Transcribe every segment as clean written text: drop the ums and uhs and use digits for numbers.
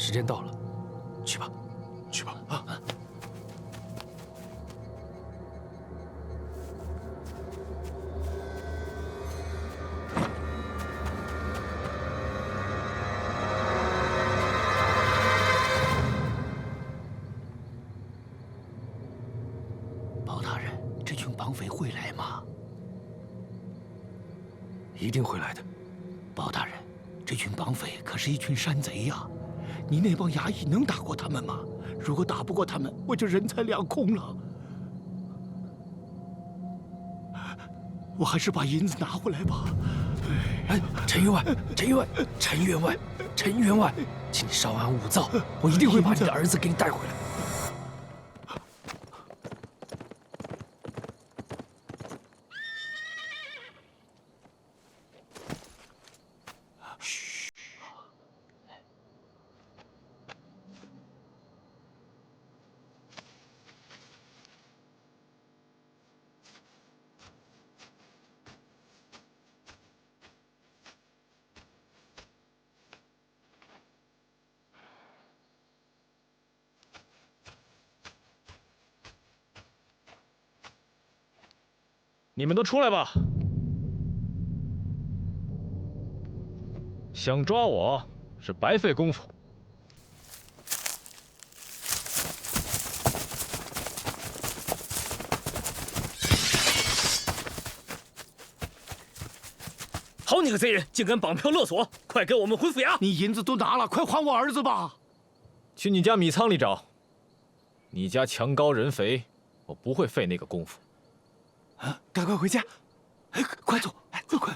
时间到了，去吧，去吧啊！包大人，这群绑匪会来吗？一定会来的。包大人，这群绑匪可是一群山贼呀！你那帮衙役能打过他们吗？如果打不过他们，我就人财两空了。我还是把银子拿回来吧。哎，陈员外，陈员外，陈员外，陈员外，请你稍安勿躁，我一定会把你的儿子给你带回来。你们都出来吧！想抓我是白费功夫。好你个贼人，竟敢绑票勒索！快给我们回府衙！你银子都拿了，快还我儿子吧！去你家米仓里找。你家墙高人肥，我不会费那个功夫。 赶快回家！哎，快走！哎，快！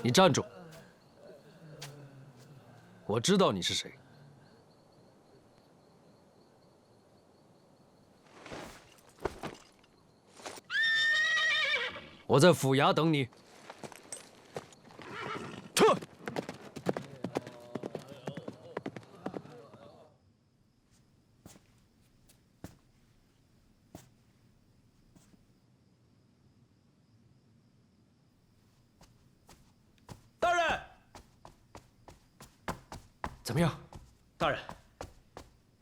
你站住！我知道你是谁。我在府衙等你。撤！大人，怎么样？大人，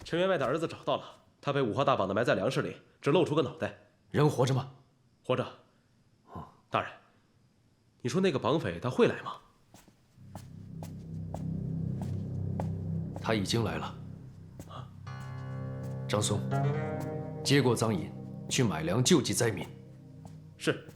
陈员外的儿子找到了，他被五花大绑的埋在粮食里，只露出个脑袋。人活着吗？活着。大人，你说那个绑匪他会来吗？他已经来了。张松，接过赃银，去买粮救济灾民。是。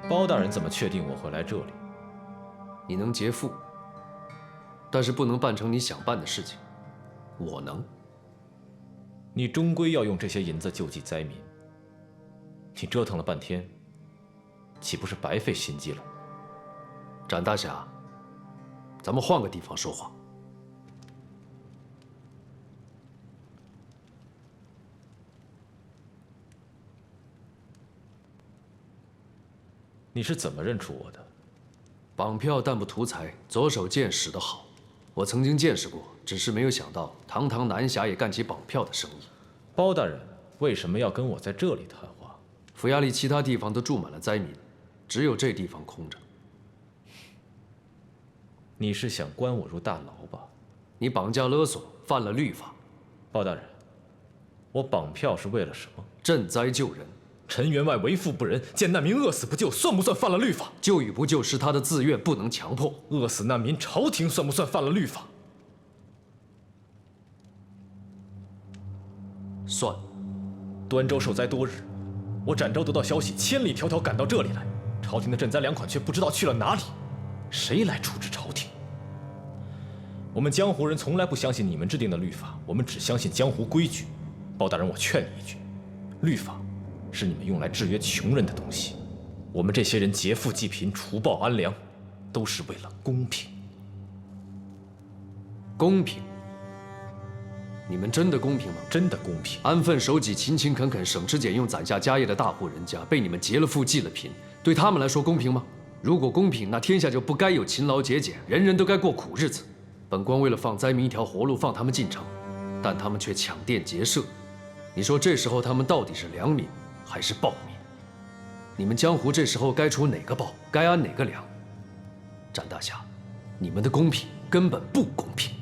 包大人怎么确定我会来这里？你能劫富，但是不能办成你想办的事情。我能。你终归要用这些银子救济灾民。你折腾了半天，岂不是白费心机了？展大侠，咱们换个地方说话。你是怎么认出我的？绑票但不图财，左手剑使得好。我曾经见识过只是没有想到堂堂南峡也干起绑票的生意。包大人为什么要跟我在这里谈话？府衙里其他地方都住满了灾民，只有这地方空着。你是想关我入大牢吧？你绑架勒索，犯了律法。包大人，我绑票是为了什么？赈灾救人。陈员外为富不仁，见难民饿死不救，算不算犯了律法？救与不救是他的自愿，不能强迫。饿死难民，朝廷算不算犯了律法？算。端州受灾多日，我展昭得到消息，千里迢迢赶到这里来，朝廷的赈灾粮款却不知道去了哪里，谁来处置朝廷？我们江湖人从来不相信你们制定的律法，我们只相信江湖规矩。包大人，我劝你一句，律法是你们用来制约穷人的东西，我们这些人劫富济贫、除暴安良，都是为了公平。公平？你们真的公平吗？真的公平。安分守己、勤勤恳恳、省吃俭用攒下家业的大户人家，被你们劫了富、济了贫，对他们来说公平吗？如果公平，那天下就不该有勤劳节俭，人人都该过苦日子。本官为了放灾民一条活路，放他们进城，但他们却抢店劫舍。你说这时候他们到底是良民还是暴民？你们江湖这时候该除哪个暴，该安哪个良？展大侠，你们的公平根本不公平。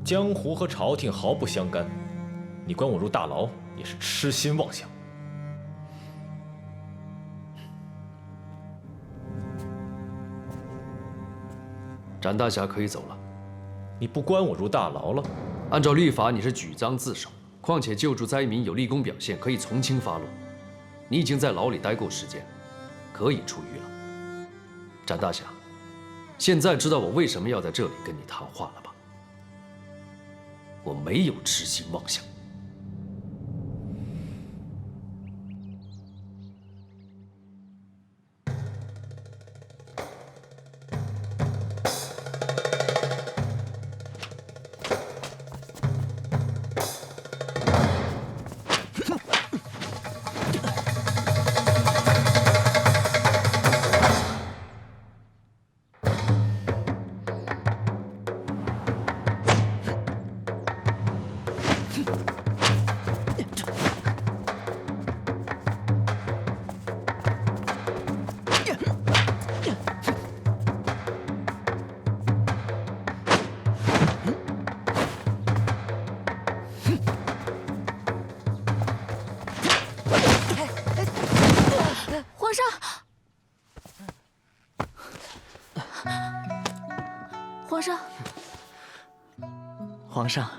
江湖和朝廷毫不相干，你关我入大牢也是痴心妄想。展大侠可以走了。你不关我入大牢了？按照律法，你是举赃自首，况且救助灾民有立功表现，可以从轻发落。你已经在牢里待够时间，可以出狱了。展大侠，现在知道我为什么要在这里跟你谈话了吧？我没有痴心妄想。皇上，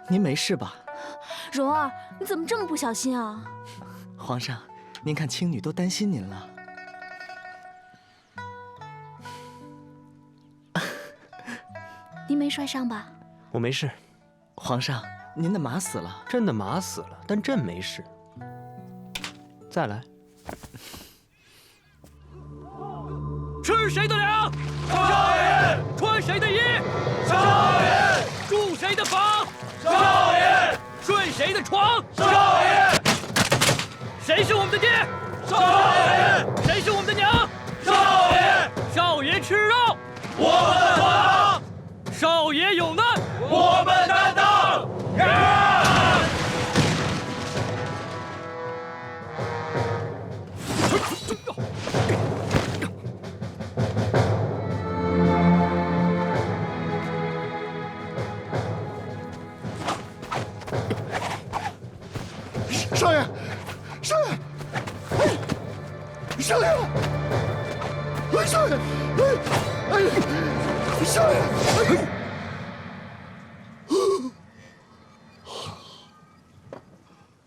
您没事吧？蓉儿，你怎么这么不小心啊？皇上，您看青女都担心您了。您没摔伤吧？我没事。皇上，您的马死了。朕的马死了，但朕没事。再来。吃谁的粮？少爷。穿谁的衣？少爷。住谁的房？少爷。睡谁的床？少爷。谁是我们的爹？少爷。谁是我们的娘？少爷。少爷吃肉，我们扛；少爷有难，我们担当。少爷，少爷，少爷，少爷，少爷，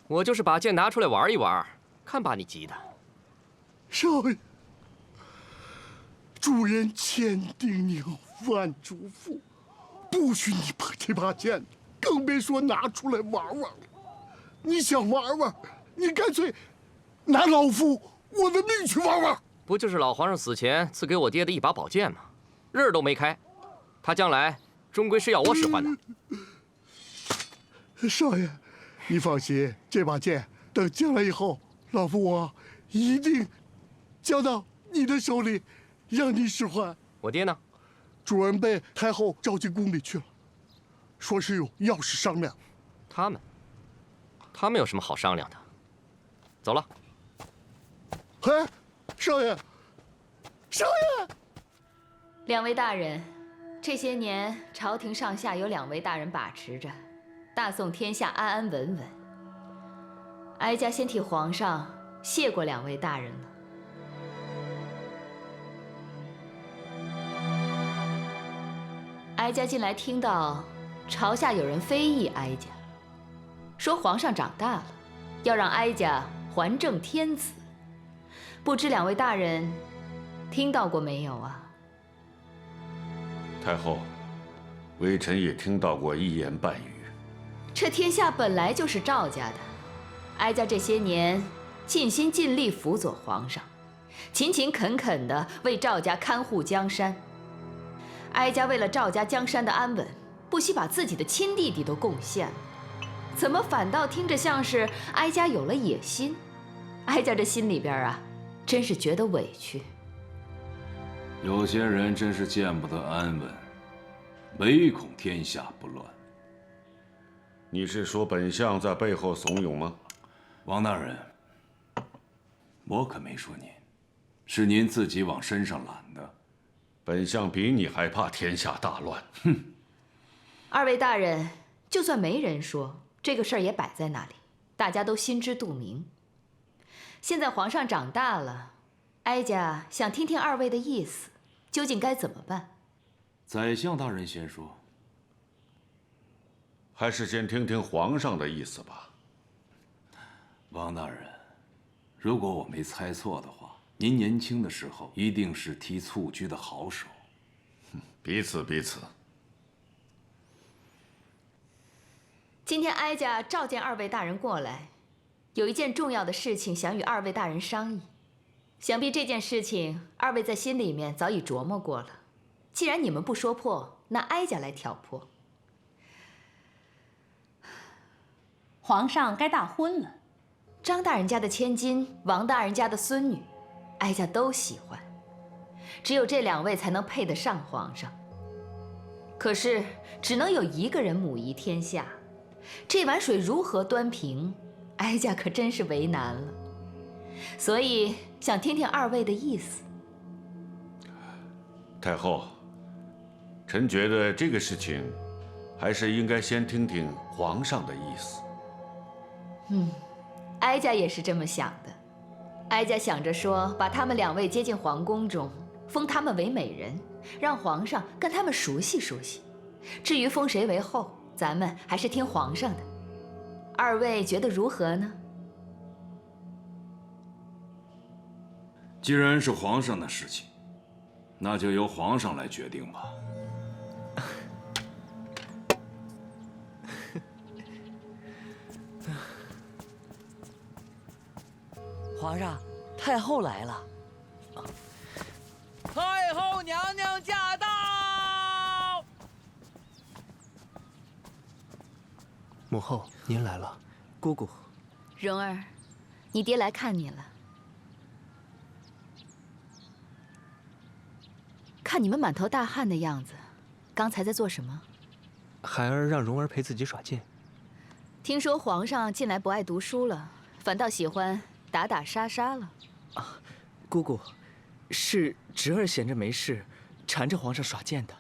我就是把剑拿出来玩一玩，看把你急的。少爷，主人千叮咛万嘱咐，不许你碰这把剑，更别说拿出来玩玩。你想玩玩，你干脆拿老夫我的命去玩玩。不就是老皇上死前赐给我爹的一把宝剑吗？刃儿都没开，他将来终归是要我使唤的。少爷，你放心，这把剑等将来以后，老夫我一定交到你的手里，让你使唤。我爹呢？主人被太后召进宫里去了，说是有要事商量。他们有什么好商量的？走了。嘿，少爷，少爷！两位大人，这些年朝廷上下有2位大人把持着，大宋天下安安稳稳。哀家先替皇上谢过2位大人了。哀家近来听到朝下有人非议哀家，说皇上长大了，要让哀家还政天子。不知2位大人听到过没有啊？太后，微臣也听到过一言半语。这天下本来就是赵家的，哀家这些年尽心尽力辅佐皇上，勤勤恳恳地为赵家看护江山。哀家为了赵家江山的安稳，不惜把自己的亲弟弟都贡献了，怎么反倒听着像是哀家有了野心？哀家这心里边啊，真是觉得委屈。有些人真是见不得安稳，唯恐天下不乱。你是说本相在背后怂恿吗？王大人，我可没说您，是您自己往身上揽的。本相比你还怕天下大乱。哼！2位大人，就算没人说，这个事儿也摆在那里，大家都心知肚明。现在皇上长大了，哀家想听听2位的意思，究竟该怎么办？宰相大人先说。还是先听听皇上的意思吧。王大人，如果我没猜错的话，您年轻的时候一定是踢蹴鞠的好手。彼此彼此。今天哀家召见2位大人过来，有一件重要的事情想与2位大人商议。想必这件事情2位在心里面早已琢磨过了。既然你们不说破，那哀家来挑破。皇上该大婚了，张大人家的千金，王大人家的孙女，哀家都喜欢。只有这2位才能配得上皇上。可是只能有一个人母仪天下，这碗水如何端平，哀家可真是为难了。所以想听听2位的意思。太后，臣觉得这个事情，还是应该先听听皇上的意思。哀家也是这么想的。哀家想着说，把他们2位接进皇宫中，封他们为美人，让皇上跟他们熟悉熟悉。至于封谁为后，咱们还是听皇上的。2位觉得如何呢？既然是皇上的事情，那就由皇上来决定吧。皇上，太后来了。太后娘娘驾到！母后，您来了。姑姑，蓉儿，你爹来看你了。看你们满头大汗的样子，刚才在做什么？孩儿让蓉儿陪自己耍剑。听说皇上近来不爱读书了，反倒喜欢打打杀杀了。啊，姑姑，是侄儿闲着没事，缠着皇上耍剑的。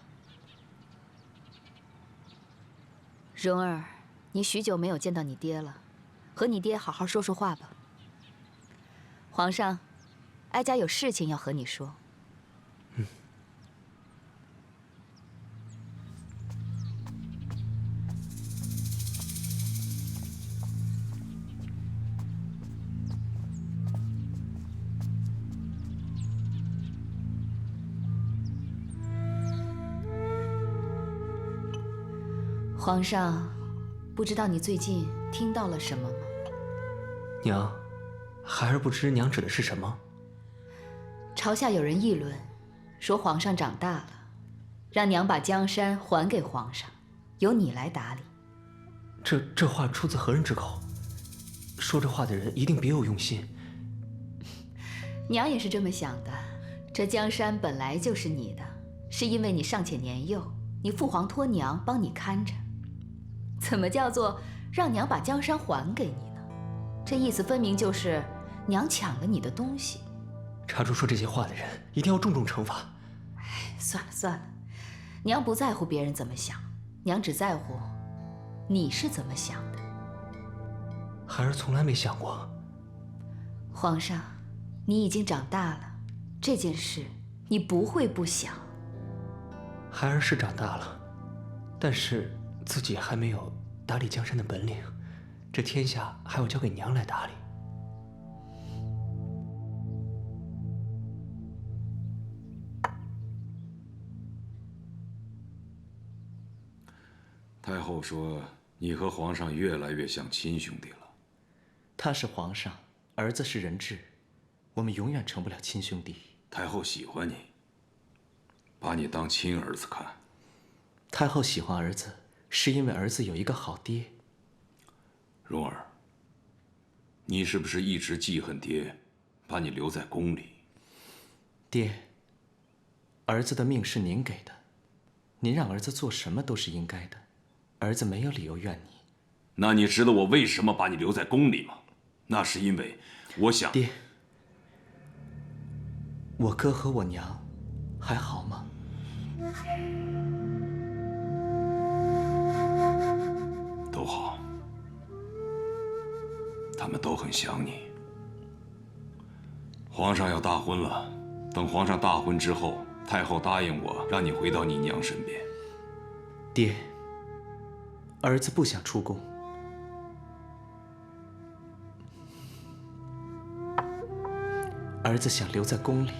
蓉儿，你许久没有见到你爹了，和你爹好好说说话吧。皇上，哀家有事情要和你说。皇上，不知道你最近听到了什么吗？娘，孩儿不知娘指的是什么。朝下有人议论，说皇上长大了，让娘把江山还给皇上，由你来打理。这话出自何人之口？说这话的人一定别有用心。娘也是这么想的，这江山本来就是你的，是因为你尚且年幼，你父皇托娘帮你看着。怎么叫做让娘把江山还给你呢？这意思分明就是娘抢了你的东西。查出说这些话的人，一定要重重惩罚。哎，算了算了，娘不在乎别人怎么想，娘只在乎你是怎么想的。孩儿从来没想过。皇上，你已经长大了，这件事你不会不想。孩儿是长大了，但是自己还没有打理江山的本领，这天下还要交给娘来打理。太后说你和皇上越来越像亲兄弟了。他是皇上，儿子是人质，我们永远成不了亲兄弟。太后喜欢你，把你当亲儿子看。太后喜欢儿子，是因为儿子有一个好爹。蓉儿，你是不是一直记恨爹，把你留在宫里？爹，儿子的命是您给的，您让儿子做什么都是应该的，儿子没有理由怨你。那你知道我为什么把你留在宫里吗？那是因为我想……爹，我哥和我娘还好吗？都好，他们都很想你。皇上要大婚了，等皇上大婚之后，太后答应我，让你回到你娘身边。爹，儿子不想出宫，儿子想留在宫里。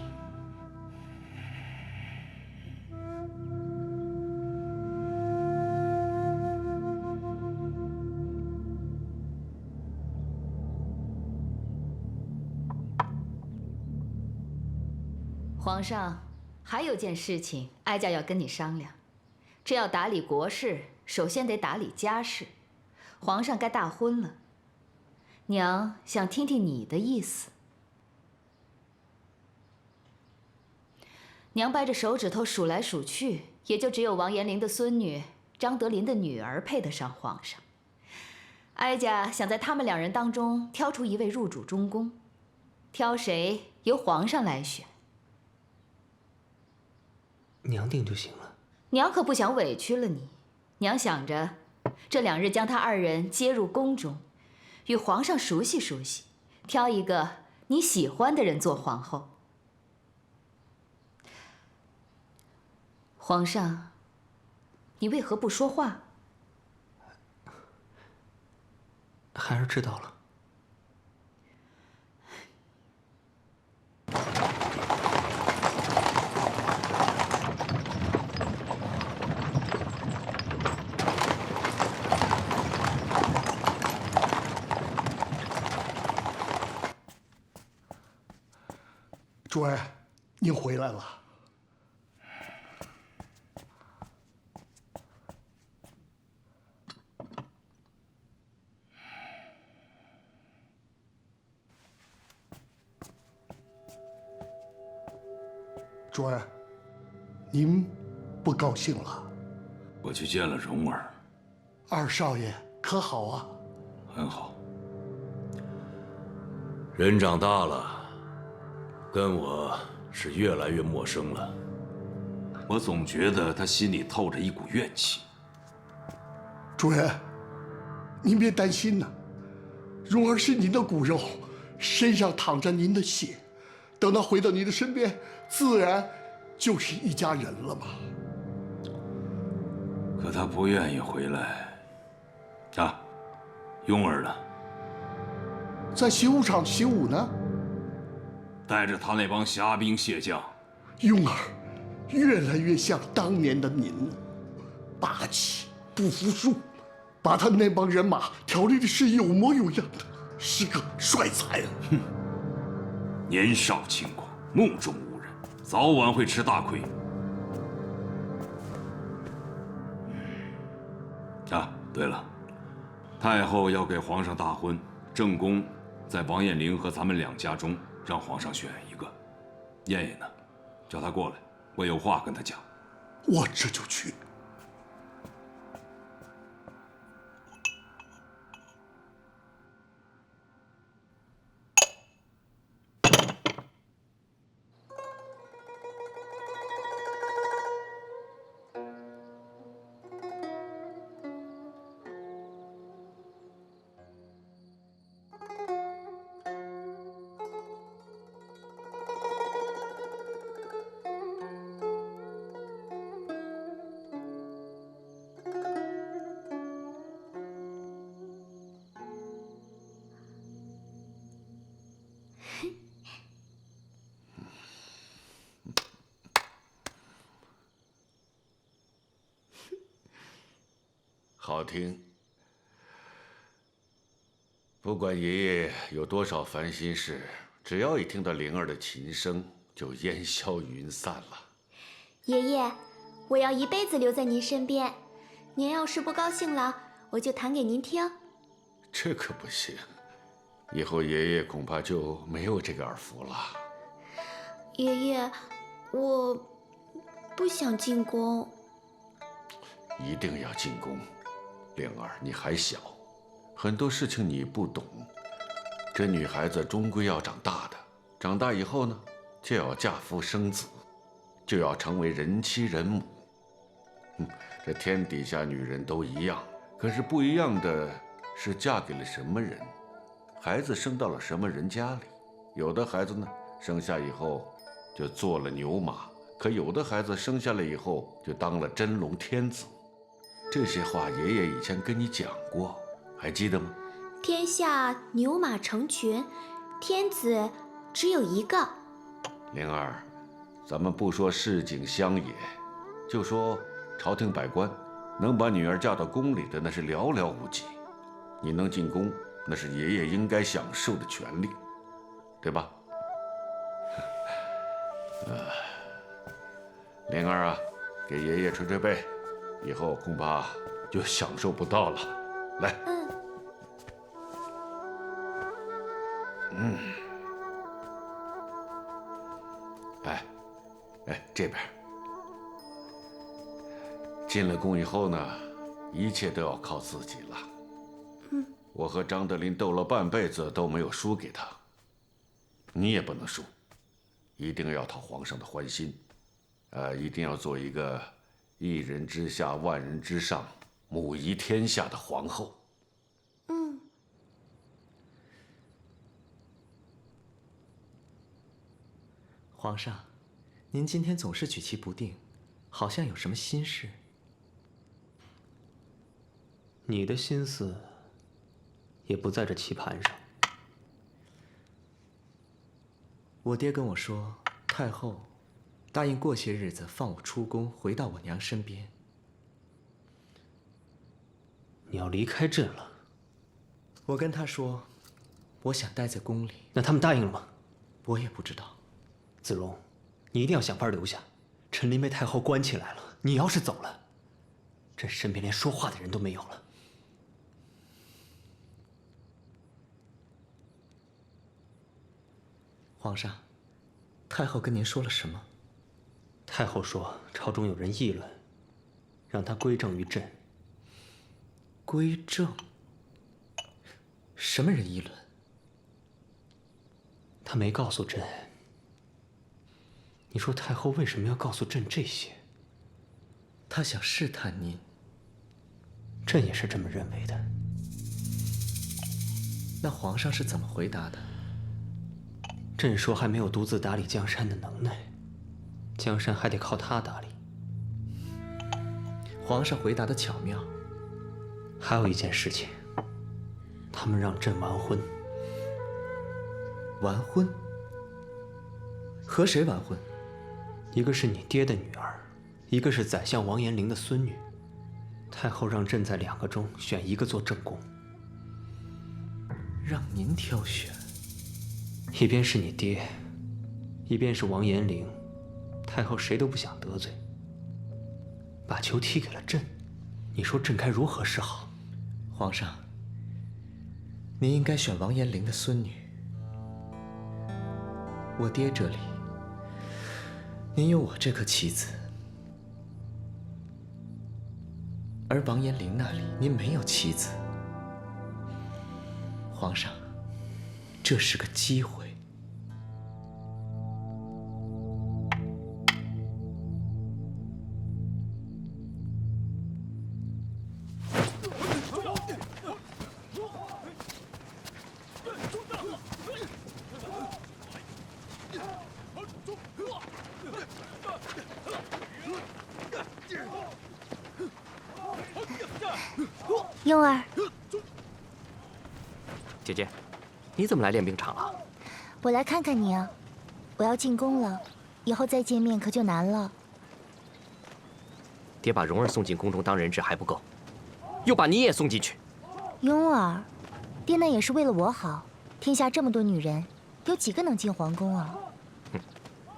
皇上，还有件事情，哀家要跟你商量。这要打理国事，首先得打理家事。皇上该大婚了，娘想听听你的意思。娘掰着手指头数来数去，也就只有王延龄的孙女张德林的女儿配得上皇上。哀家想在他们两人当中挑出一位入主中宫，挑谁由皇上来选。娘定就行了。娘可不想委屈了你，娘想着这2日将他2人接入宫中，与皇上熟悉熟悉，挑一个你喜欢的人做皇后。皇上，你为何不说话？孩儿知道了。主人，您回来了。主人，您不高兴了？我去见了蓉儿。二少爷可好啊？很好。人长大了。跟我是越来越陌生了，我总觉得他心里透着一股怨气。主人，您别担心呐，蓉儿是您的骨肉，身上淌着您的血，等他回到您的身边，自然就是一家人了嘛。可他不愿意回来。啊，庸儿呢？在习武场习武呢。带着他那帮虾兵蟹将，庸儿越来越像当年的您了，霸气不服输，把他那帮人马调理的是有模有样的，是个帅才啊！哼，年少轻狂，目中无人，早晚会吃大亏。啊，对了，太后要给皇上大婚，正宫在王延龄和咱们2家中。让皇上选一个，燕燕呢？叫他过来，我有话跟他讲。我这就去。好听。不管爷爷有多少烦心事，只要一听到灵儿的琴声，就烟消云散了。爷爷，我要一辈子留在您身边。您要是不高兴了，我就弹给您听。这可不行，以后爷爷恐怕就没有这个耳福了。爷爷，我不想进宫。一定要进宫。灵儿，你还小，很多事情你不懂。这女孩子终归要长大的，长大以后呢，就要嫁夫生子，就要成为人妻人母。这天底下女人都一样，可是不一样的是嫁给了什么人，孩子生到了什么人家里。有的孩子呢，生下以后就做了牛马，可有的孩子生下来以后就当了真龙天子。这些话爷爷以前跟你讲过，还记得吗？天下牛马成群，天子只有一个。灵儿，咱们不说市井乡野，就说朝廷百官，能把女儿嫁到宫里的那是寥寥无几。你能进宫，那是爷爷应该享受的权利，对吧？灵儿啊，给爷爷捶捶背，以后恐怕就享受不到了。来，这边。进了宫以后呢，一切都要靠自己了。我和张德林斗了半辈子都没有输给他，你也不能输，一定要讨皇上的欢心，一定要做一个一人之下万人之上，母仪天下的皇后。皇上，您今天总是举棋不定，好像有什么心事。你的心思也不在这棋盘上。我爹跟我说，太后答应过些日子放我出宫，回到我娘身边。你要离开朕了？我跟他说，我想待在宫里。那他们答应了吗？我也不知道。子荣，你一定要想法留下。陈琳被太后关起来了，你要是走了，朕身边连说话的人都没有了。皇上，太后跟您说了什么？太后说，朝中有人议论，让她归政于朕。归政？什么人议论？她没告诉朕。你说太后为什么要告诉朕这些？她想试探您。朕也是这么认为的。那皇上是怎么回答的？朕说还没有独自打理江山的能耐，江山还得靠他打理。皇上回答的巧妙。还有一件事情，他们让朕完婚。完婚？和谁完婚？一个是你爹的女儿，一个是宰相王延龄的孙女。太后让朕在2个中选一个做正宫。让您挑选？一边是你爹，一边是王延龄，太后谁都不想得罪，把球踢给了朕，你说朕该如何是好？皇上，您应该选王延龄的孙女。我爹这里，您有我这颗棋子，而王延龄那里您没有妻子。皇上，这是个机会。庸儿，姐姐，你怎么来练兵场了？我来看看你啊，我要进宫了，以后再见面可就难了。爹把蓉儿送进宫中当人质还不够，又把你也送进去。庸儿，爹那也是为了我好。天下这么多女人，有几个能进皇宫啊？哼，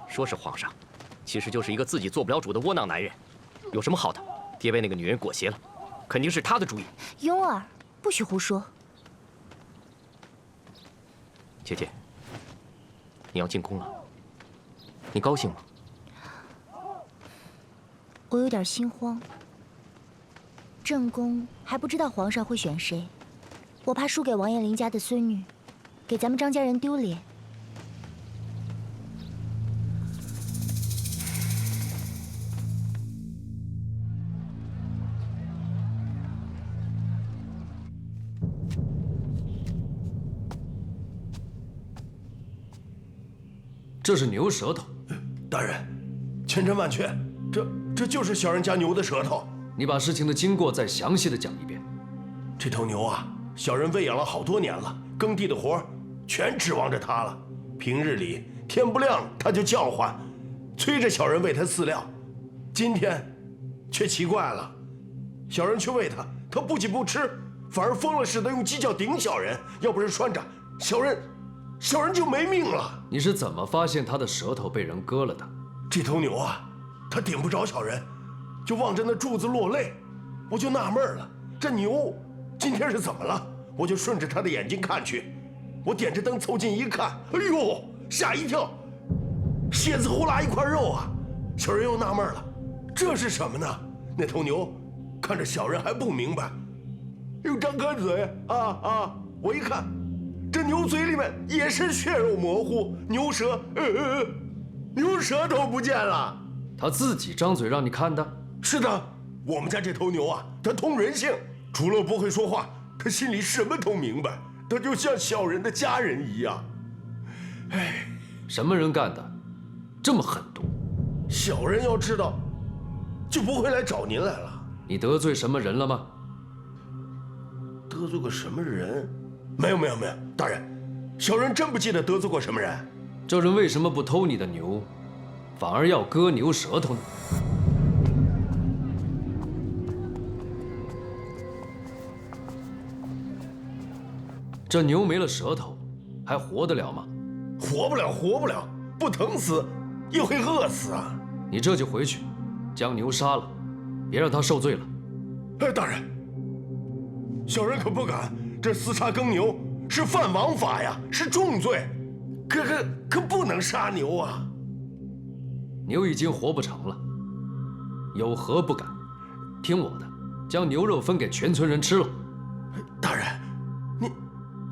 说是皇上，其实就是一个自己做不了主的窝囊男人。有什么好的？爹被那个女人裹挟了，肯定是他的主意。庸儿，不许胡说。姐姐，你要进宫了，你高兴吗？我有点心慌。正宫还不知道皇上会选谁，我怕输给王延龄家的孙女，给咱们张家人丢脸。这是牛舌头，大人，千真万确，这就是小人家牛的舌头。你把事情的经过再详细的讲一遍。这头牛啊，小人喂养了好多年了，耕地的活全指望着它了。平日里天不亮它就叫唤，催着小人喂它饲料。今天却奇怪了，小人去喂它，它不仅不吃，反而疯了似的用鸡叫顶小人。要不是拴着，小人就没命了。你是怎么发现他的舌头被人割了的？这头牛啊，它顶不着小人，就望着那柱子落泪。我就纳闷了，这牛今天是怎么了？我就顺着它的眼睛看去，我点着灯凑近一看，哎呦，吓一跳，血字呼啦一块肉啊！小人又纳闷了，这是什么呢？那头牛看着小人还不明白，又张开嘴我一看。这牛嘴里面也是血肉模糊，牛舌头不见了。他自己张嘴让你看的？是的，我们家这头牛啊，它通人性，除了不会说话，它心里什么都明白，它就像小人的家人一样。哎，什么人干的？这么狠毒？小人要知道，就不会来找您来了。你得罪什么人了吗？得罪过什么人？没有，大人，小人真不记得得罪过什么人。这人为什么不偷你的牛，反而要割牛舌头呢？这牛没了舌头，还活得了吗？活不了，不疼死，也会饿死啊！你这就回去，将牛杀了，别让他受罪了。哎，大人，小人可不敢。这厮杀耕牛是犯王法呀，是重罪，可不能杀牛啊！牛已经活不成了，有何不敢？听我的，将牛肉分给全村人吃了。大人，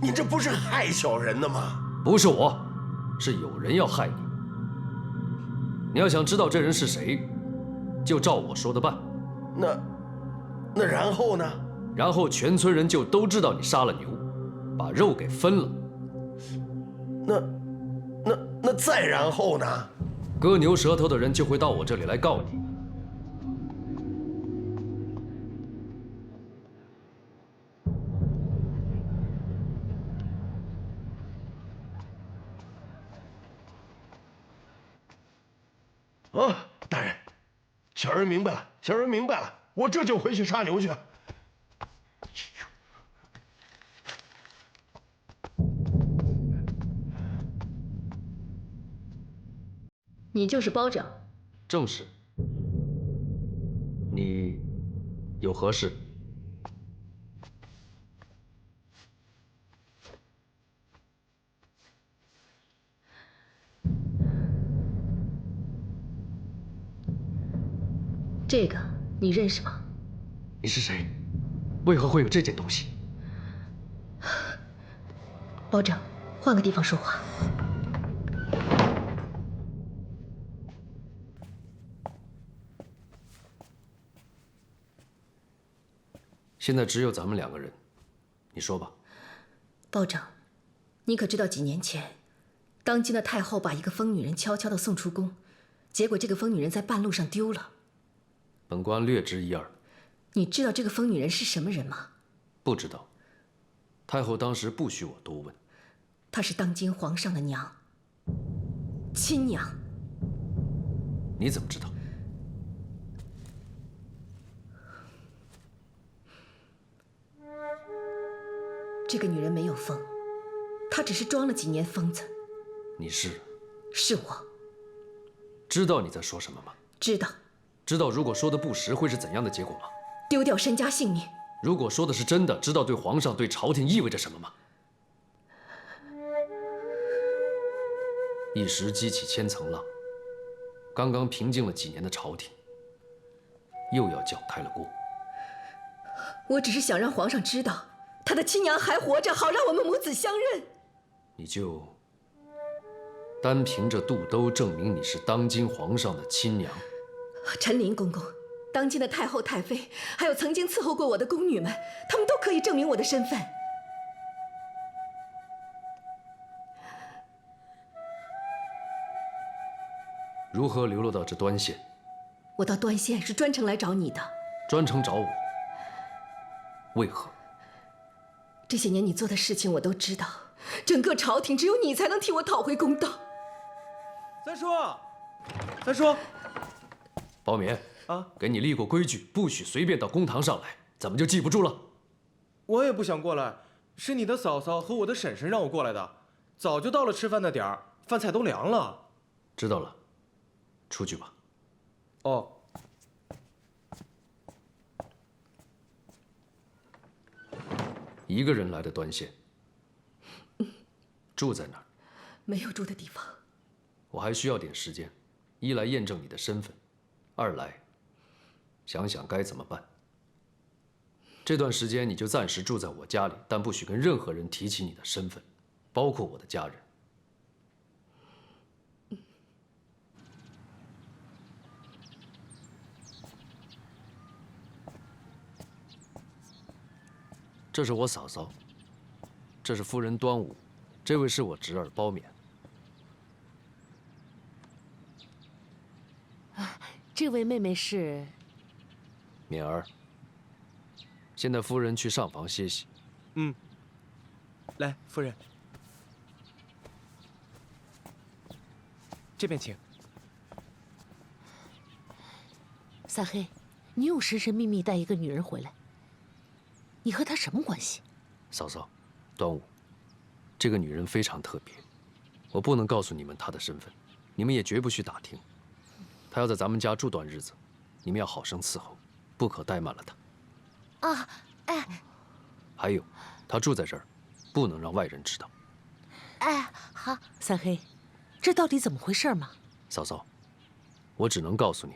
你这不是害小人的吗？不是我，是有人要害你。你要想知道这人是谁，就照我说的办。那然后呢？然后全村人就都知道你杀了牛，把肉给分了。那再然后呢？割牛舌头的人就会到我这里来告你。大人，小人明白了，我这就回去杀牛去。你就是包拯？正是。你有何事？这个你认识吗？你是谁？为何会有这件东西？保长，换个地方说话。现在只有咱们2个人，你说吧。保长，你可知道几年前，当今的太后把一个疯女人悄悄地送出宫，结果这个疯女人在半路上丢了。本官略知一二。你知道这个疯女人是什么人吗？不知道。太后当时不许我多问。她是当今皇上的娘，亲娘。你怎么知道？这个女人没有疯，她只是装了几年疯子。你是？是我。知道你在说什么吗？知道。知道如果说的不实会是怎样的结果吗？丢掉身家性命。如果说的是真的，知道对皇上、对朝廷意味着什么吗？一时激起千层浪，刚刚平静了几年的朝廷，又要搅开了锅。我只是想让皇上知道，他的亲娘还活着，好让我们母子相认。你就单凭着肚兜证明你是当今皇上的亲娘？陈琳公公，当今的太后、太妃，还有曾经伺候过我的宫女们，她们都可以证明我的身份。如何流落到这端县？我到端县是专程来找你的。专程找我？为何？这些年你做的事情我都知道，整个朝廷只有你才能替我讨回公道。三叔，三叔，包勉啊，给你立过规矩，不许随便到公堂上来，怎么就记不住了？我也不想过来，是你的嫂嫂和我的婶婶让我过来的。早就到了吃饭的点儿，饭菜都凉了。知道了，出去吧。哦。一个人来的端县，住在哪儿？没有住的地方。我还需要点时间，一来验证你的身份，二来想想该怎么办。这段时间你就暂时住在我家里，但不许跟任何人提起你的身份，包括我的家人。这是我嫂嫂，这是夫人端午，这位是我侄儿包勉。这位妹妹是勉儿。现在夫人去上房歇息。嗯。来，夫人，这边请。三黑，你又神神秘秘带一个女人回来，你和她什么关系？嫂嫂，端午，这个女人非常特别，我不能告诉你们她的身份，你们也绝不许打听。她要在咱们家住段日子，你们要好生伺候，不可怠慢了她。啊，哎，还有，她住在这儿，不能让外人知道。哎，好，三黑，这到底怎么回事嘛？嫂嫂，我只能告诉你，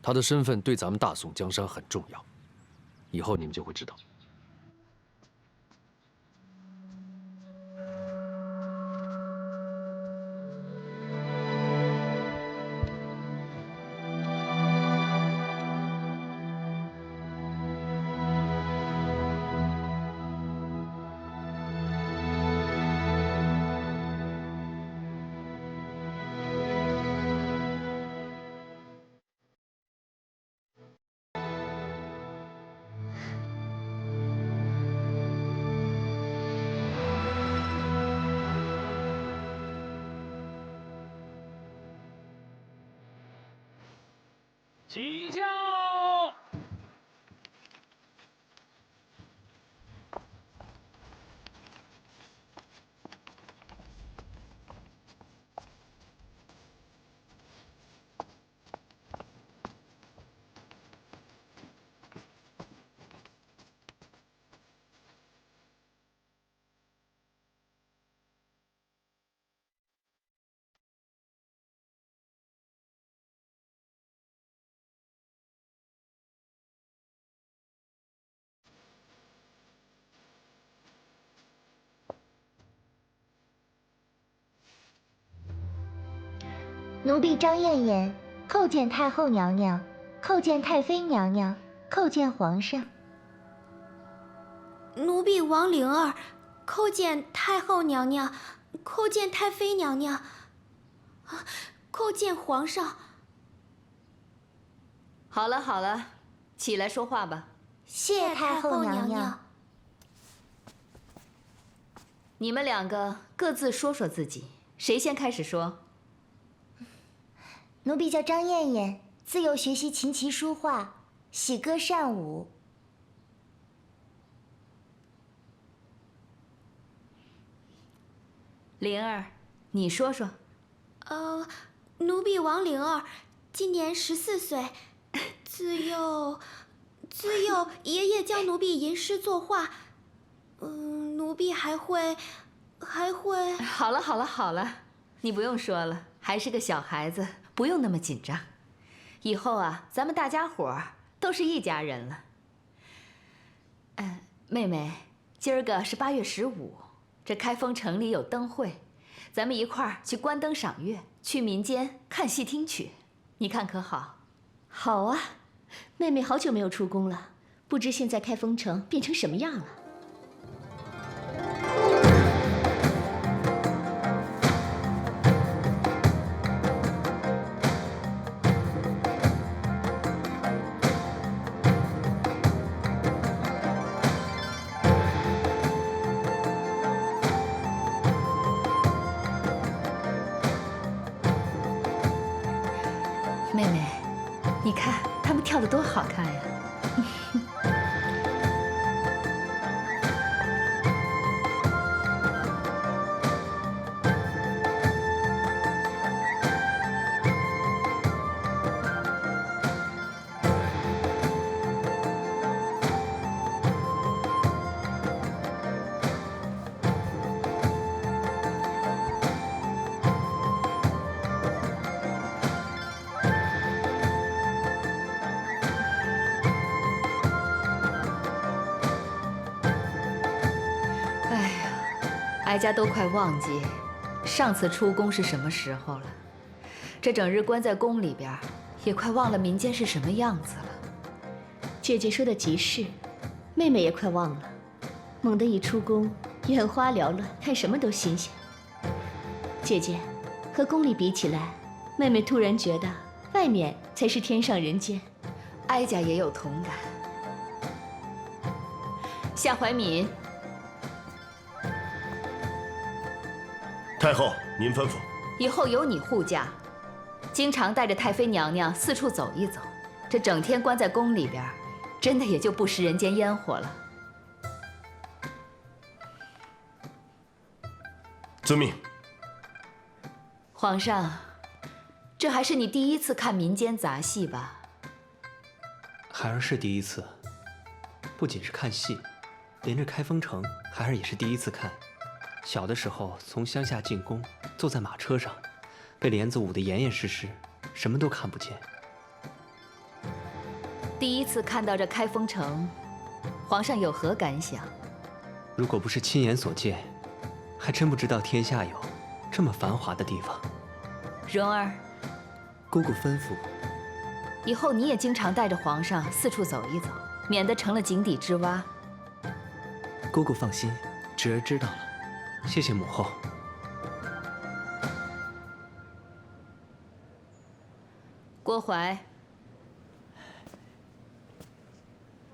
她的身份对咱们大宋江山很重要，以后你们就会知道。起驾！奴婢张燕燕叩见太后娘娘，叩见太妃娘娘，叩见皇上。奴婢王灵儿叩见太后娘娘，叩见太妃娘娘，叩见皇上。好了好了，起来说话吧。谢太后娘娘。你们两个各自说说自己，谁先开始说？奴婢叫张燕燕，自幼学习琴棋书画，喜歌善舞。灵儿，你说说。奴婢王灵儿，今年14岁，自幼爷爷教奴婢吟诗作画，奴婢还会。好了好了好了，你不用说了，还是个小孩子，不用那么紧张。以后啊，咱们大家伙儿都是一家人了。妹妹，今儿个是8月15，这开封城里有灯会，咱们一块儿去观灯赏月，去民间看戏听曲，你看可好？好啊，妹妹好久没有出宫了，不知现在开封城变成什么样了。妹妹，你看他们跳得多好看呀！哀家都快忘记上次出宫是什么时候了，这整日关在宫里边，也快忘了民间是什么样子了。姐姐说的极是，妹妹也快忘了。猛地一出宫，眼花缭乱，看什么都新鲜。姐姐，和宫里比起来，妹妹突然觉得外面才是天上人间。哀家也有同感。夏怀敏。太后，您吩咐。以后有你护驾，经常带着太妃娘娘四处走一走。这整天关在宫里边，真的也就不食人间烟火了。遵命。皇上，这还是你第一次看民间杂戏吧？孩儿是第一次，不仅是看戏，连着开封城，孩儿也是第一次看。小的时候从乡下进宫，坐在马车上，被帘子捂得严严实实，什么都看不见。第一次看到这开封城，皇上有何感想？如果不是亲眼所见，还真不知道天下有这么繁华的地方。蓉儿，姑姑吩咐，以后你也经常带着皇上四处走一走，免得成了井底之蛙。姑姑放心，侄儿知道了。谢谢母后。郭槐，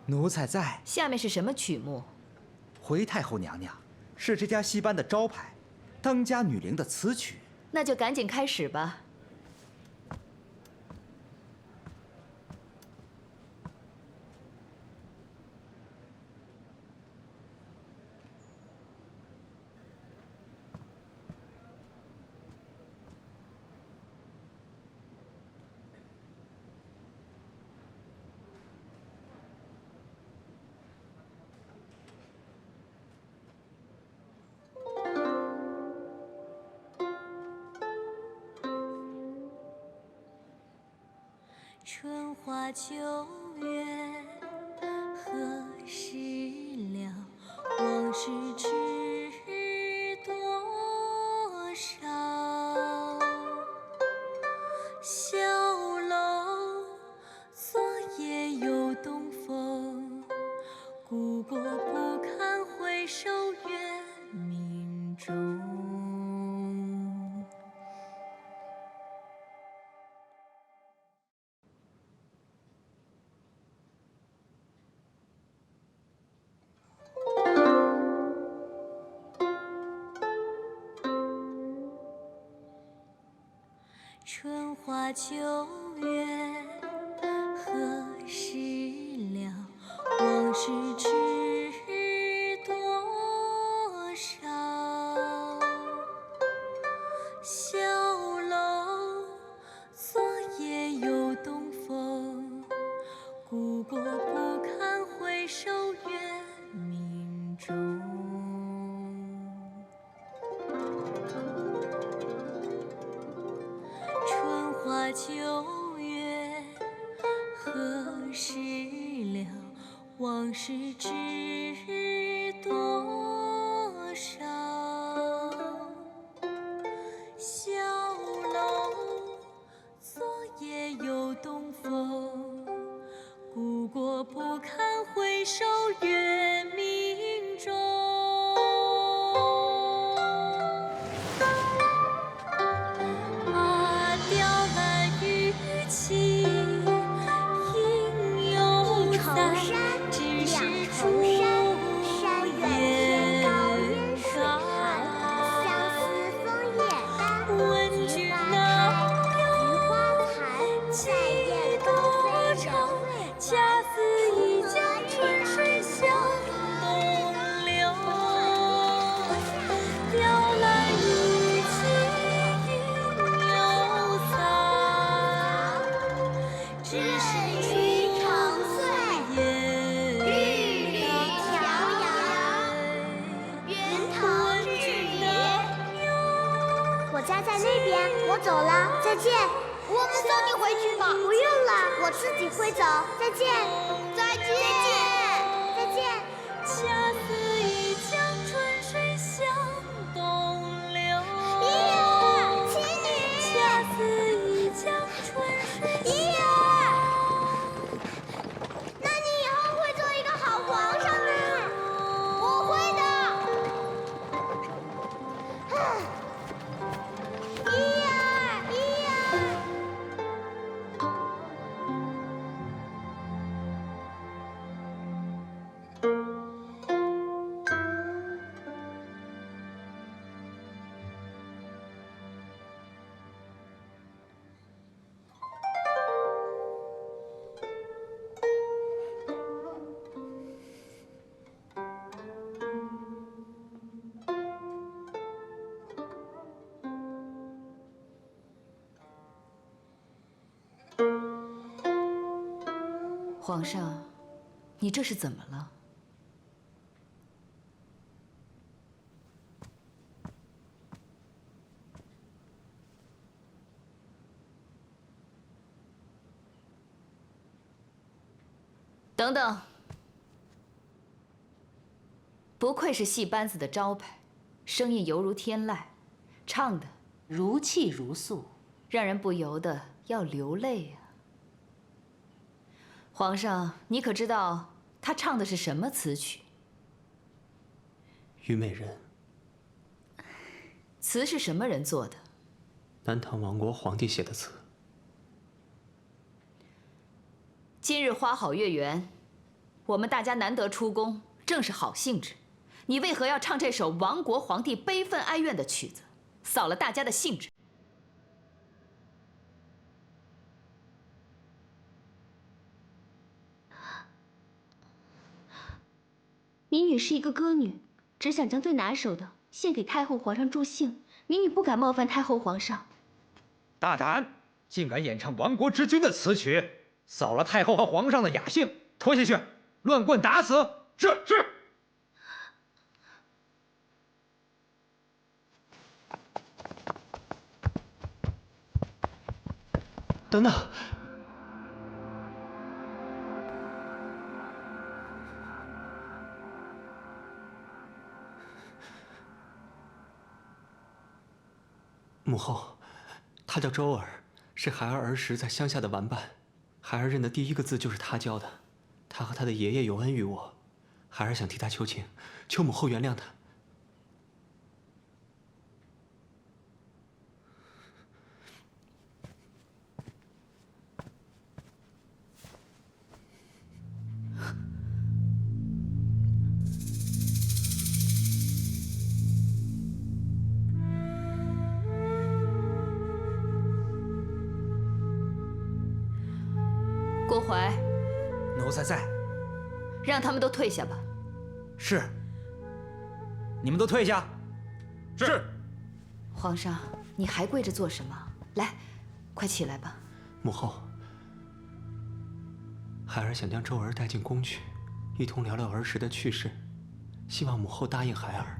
奴才在。下面是什么曲目？回太后娘娘，是这家戏班的招牌，当家女伶的词曲。那就赶紧开始吧。春花秋月何时了？往事知多少？春花秋月何时了？往事知多少？小楼昨夜又东风，故国不堪回首月明中。春花秋月何时了？往事知多少？小楼昨夜又东风，故国不堪回首月明中。啊，雕栏玉砌应犹在，只是朱颜高。问君能有几多愁？恰似一江春水向东流。雕栏玉砌应犹在，只是朱颜我家在那边，我走了，再见。我们送你回去吧。不用了，我自己会走。再见，再见，再见。恰似一江春水向东流。姨儿，妻女。恰似一江春水向。姨儿，那你以后会做一个好皇上吗？我会的。姨儿，姨儿。皇上，你这是怎么了？等等，不愧是戏班子的招牌，声音犹如天籁，唱的如泣如诉，让人不由得要流泪呀。皇上，你可知道他唱的是什么词曲？虞美人。词是什么人做的？南唐亡国皇帝写的词。今日花好月圆，我们大家难得出宫，正是好兴致。你为何要唱这首亡国皇帝悲愤哀怨的曲子，扫了大家的兴致？民女是一个歌女，只想将最拿手的献给太后皇上助兴。民女不敢冒犯太后皇上。大胆，竟敢演唱亡国之君的词曲，扫了太后和皇上的雅兴，拖下去，乱棍打死！是。等等。母后，他叫周儿，是孩儿儿时在乡下的玩伴。孩儿认的第一个字就是他教的。他和他的爷爷有恩于我，孩儿想替他求情，求母后原谅他。周怀，奴才在。让他们都退下吧。是。你们都退下。是。皇上，你还跪着做什么？来，快起来吧。母后，孩儿想将周儿带进宫去，一同聊聊儿时的趣事，希望母后答应孩儿。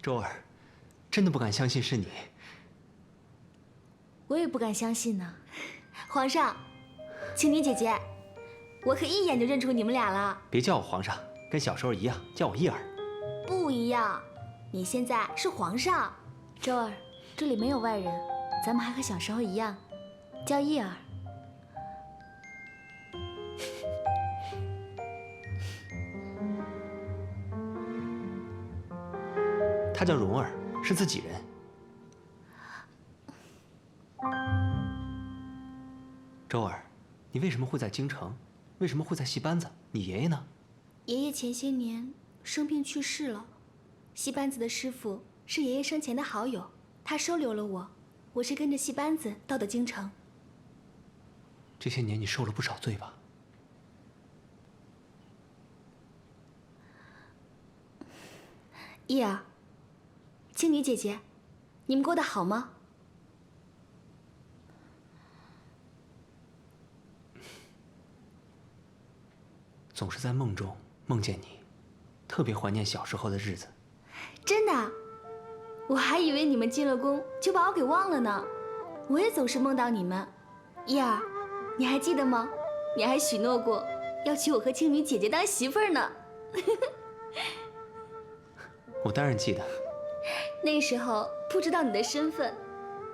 周儿，真的不敢相信是你。我也不敢相信呢。皇上，青妮姐姐，我可一眼就认出你们俩了。别叫我皇上，跟小时候一样，叫我义儿。不一样，你现在是皇上。周儿，这里没有外人，咱们还和小时候一样，叫义儿。她叫蓉儿，是自己人。周儿，你为什么会在京城？为什么会在戏班子？你爷爷呢？爷爷前些年生病去世了，戏班子的师傅是爷爷生前的好友，他收留了我，我是跟着戏班子到的京城。这些年你受了不少罪吧？义儿，青妮姐姐，你们过得好吗？总是在梦中梦见你，特别怀念小时候的日子。真的？我还以为你们进了宫就把我给忘了呢。我也总是梦到你们。义儿，你还记得吗？你还许诺过要娶我和青妮姐姐当媳妇儿呢。我当然记得。那时候不知道你的身份，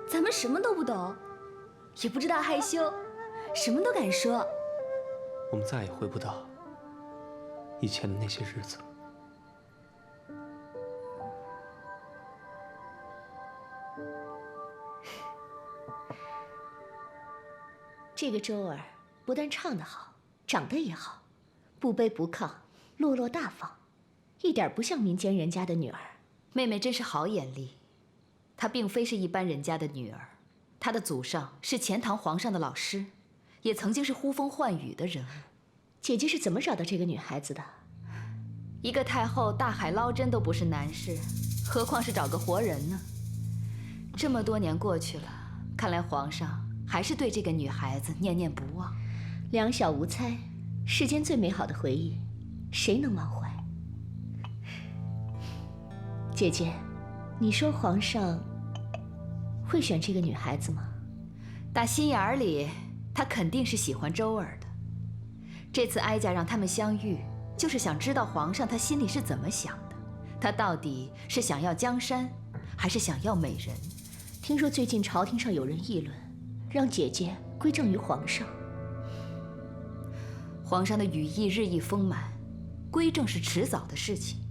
咱们什么都不懂，也不知道害羞，什么都敢说。我们再也回不到以前的那些日子。这个周儿不但唱得好，长得也好，不卑不亢，落落大方，一点不像民间人家的女儿。妹妹真是好眼力，她并非是一般人家的女儿，她的祖上是钱塘皇上的老师，也曾经是呼风唤雨的人物。姐姐是怎么找到这个女孩子的？一个太后大海捞针都不是难事，何况是找个活人呢？这么多年过去了，看来皇上还是对这个女孩子念念不忘。两小无猜，世间最美好的回忆，谁能忘怀？姐姐，你说皇上会选这个女孩子吗？打心眼里，他肯定是喜欢周儿的。这次哀家让他们相遇，就是想知道皇上他心里是怎么想的。他到底是想要江山，还是想要美人？听说最近朝廷上有人议论，让姐姐归政于皇上。皇上的羽翼日益丰满，归政是迟早的事情。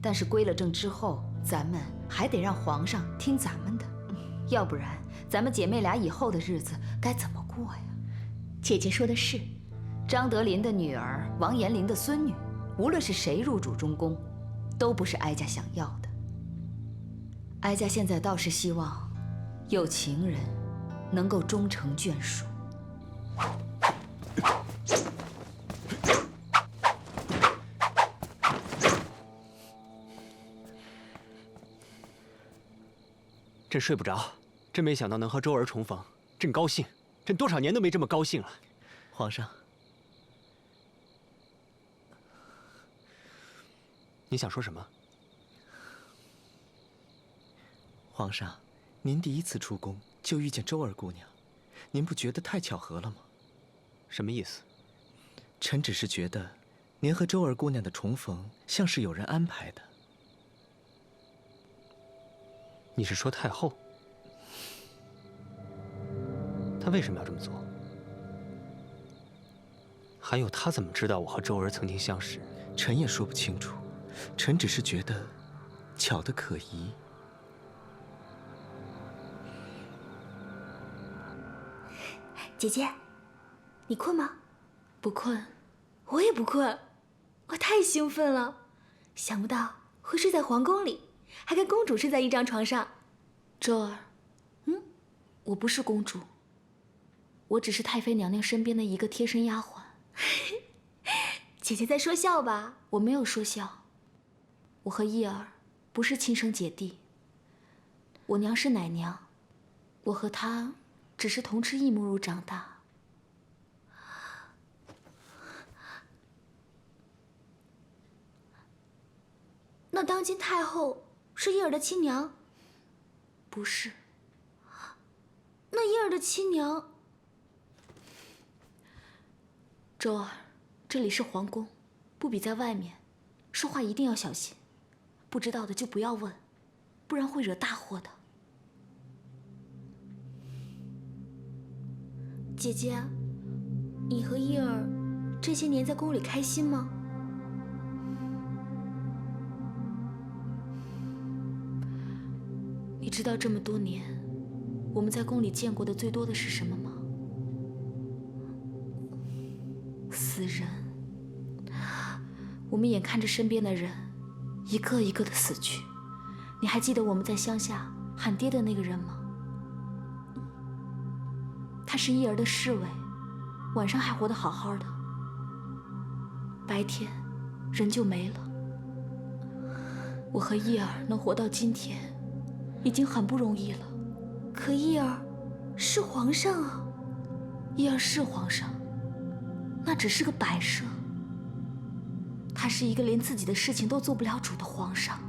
但是归了政之后，咱们还得让皇上听咱们的，要不然咱们姐妹俩以后的日子该怎么过呀？姐姐说的是，张德林的女儿，王延龄的孙女，无论是谁入主中宫，都不是哀家想要的。哀家现在倒是希望，有情人能够终成眷属。朕睡不着，真没想到能和周儿重逢，朕高兴，朕多少年都没这么高兴了。皇上，你想说什么？皇上，您第一次出宫就遇见周儿姑娘，您不觉得太巧合了吗？什么意思？臣只是觉得，您和周儿姑娘的重逢像是有人安排的。你是说太后？她为什么要这么做？还有，她怎么知道我和周儿曾经相识？臣也说不清楚，臣只是觉得巧得可疑。姐姐，你困吗？不困。我也不困。我太兴奋了，想不到会睡在皇宫里，还跟公主睡在一张床上。周儿，我不是公主，我只是太妃娘娘身边的一个贴身丫鬟。姐姐在说笑吧？我没有说笑。我和叶儿不是亲生姐弟，我娘是奶娘，我和她只是同吃异母乳长大。那当今太后是叶儿的亲娘？不是。那叶儿的亲娘……周儿，这里是皇宫，不比在外面，说话一定要小心，不知道的就不要问，不然会惹大祸的。姐姐，你和叶儿这些年在宫里开心吗？你知道这么多年，我们在宫里见过的最多的是什么吗？死人。我们眼看着身边的人一个一个的死去，你还记得我们在乡下喊爹的那个人吗？他是叶儿的侍卫，晚上还活得好好的，白天人就没了。我和叶儿能活到今天，已经很不容易了。可叶儿是皇上啊，叶儿是皇上，那只是个摆设。他是一个连自己的事情都做不了主的皇上。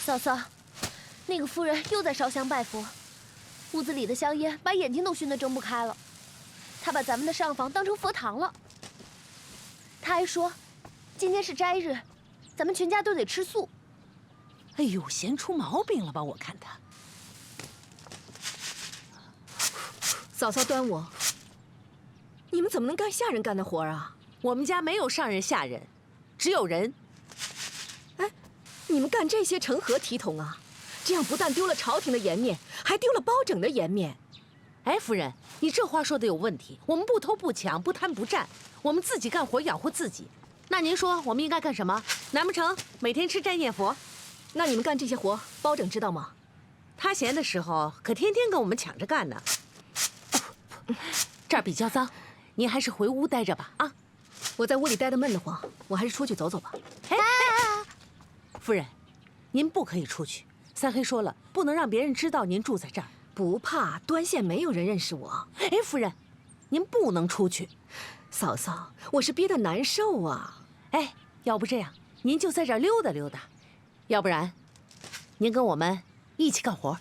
嫂嫂，那个夫人又在烧香拜佛，屋子里的香烟把眼睛都熏得睁不开了。她把咱们的上房当成佛堂了。她还说，今天是斋日，咱们全家都得吃素。哎呦，闲出毛病了吧？我看她。嫂嫂端我，你们怎么能干下人干的活啊？我们家没有上人下人，只有人。哎，你们干这些成何体统啊？这样不但丢了朝廷的颜面，还丢了包拯的颜面。哎，夫人，你这话说的有问题。我们不偷不抢，不贪不占，我们自己干活养活自己。那您说我们应该干什么？难不成每天吃斋念佛？那你们干这些活，包拯知道吗？他闲的时候可天天跟我们抢着干呢。这儿比较脏，您还是回屋待着吧。啊，我在屋里待得闷得慌，我还是出去走走吧。哎，夫人，您不可以出去。三黑说了，不能让别人知道您住在这儿。不怕，端县没有人认识我。哎，夫人，您不能出去。嫂嫂，我是憋得难受啊。哎，要不这样，您就在这儿溜达溜达，要不然，您跟我们一起干活。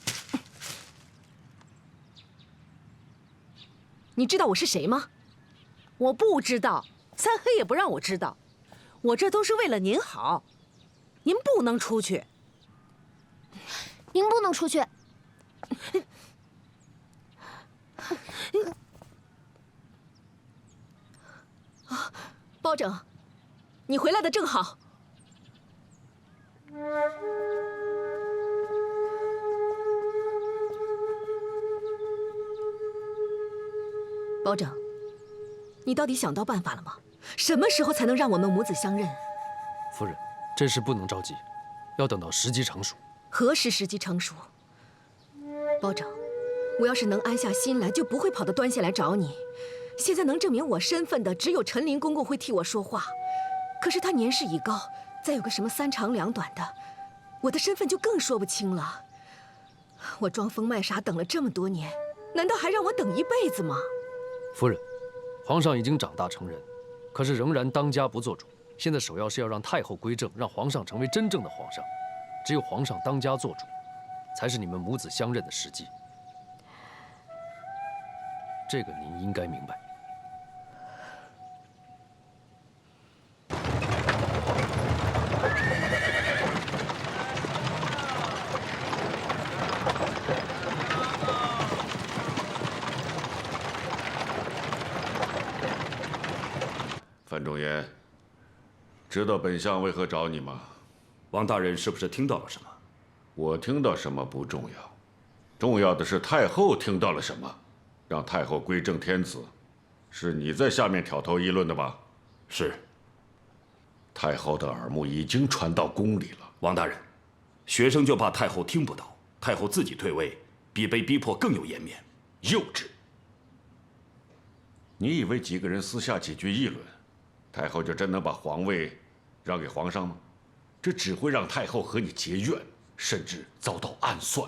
你知道我是谁吗？我不知道，三黑也不让我知道。我这都是为了您好，您不能出去。您不能出去。啊，包拯，你回来的正好。包拯，你到底想到办法了吗？什么时候才能让我们母子相认？夫人，这事不能着急，要等到时机成熟。何时时机成熟？包拯，我要是能安下心来，就不会跑到端县来找你。现在能证明我身份的，只有陈林公公会替我说话。可是他年事已高，再有个什么三长两短的，我的身份就更说不清了。我装疯卖傻等了这么多年，难道还让我等一辈子吗？夫人，皇上已经长大成人，可是仍然当家不做主。现在首要是要让太后归正，让皇上成为真正的皇上。只有皇上当家做主，才是你们母子相认的时机。这个您应该明白。知道本相为何找你吗？王大人是不是听到了什么？我听到什么不重要，重要的是太后听到了什么，让太后归正天子。是你在下面挑头议论的吧？是。太后的耳目已经传到宫里了。王大人，学生就怕太后听不到，太后自己退位，比被逼迫更有颜面。幼稚！你以为几个人私下几句议论，太后就真能把皇位让给皇上吗？这只会让太后和你结怨，甚至遭到暗算。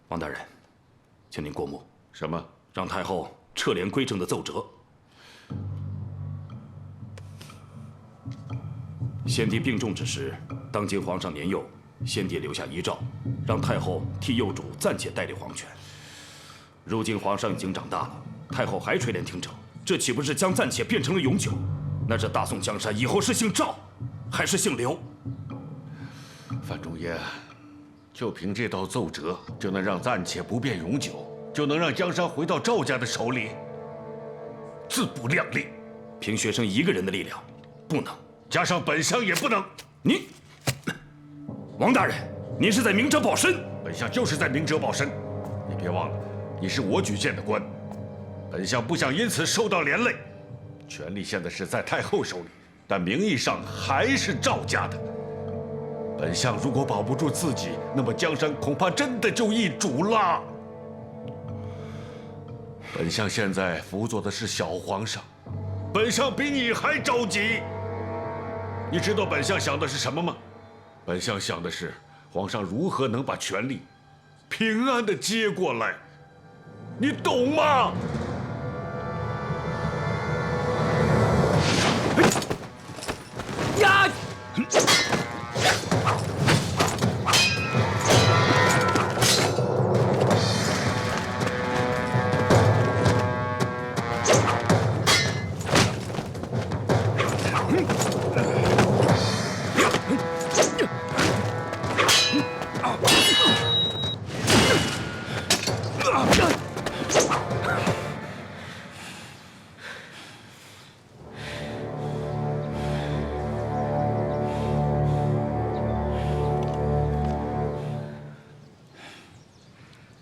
王大人，请您过目。什么？让太后撤帘归正的奏折。先帝病重之时，当今皇上年幼，先帝留下遗诏，让太后替幼主暂且代理皇权。如今皇上已经长大了，太后还垂帘听政，这岂不是将暂且变成了永久？那这大宋江山以后是姓赵，还是姓刘？范仲淹，就凭这道奏折，就能让暂且不变永久，就能让江山回到赵家的手里？自不量力！凭学生一个人的力量，不能。加上本相也不能。你，王大人，您是在明哲保身。本相就是在明哲保身。你别忘了，你是我举荐的官，本相不想因此受到连累。权力现在是在太后手里，但名义上还是赵家的。本相如果保不住自己，那么江山恐怕真的就易主了。本相现在辅佐的是小皇上，本相比你还着急。你知道本相想的是什么吗？本相想的是皇上如何能把权力平安地接过来，你懂吗？呀！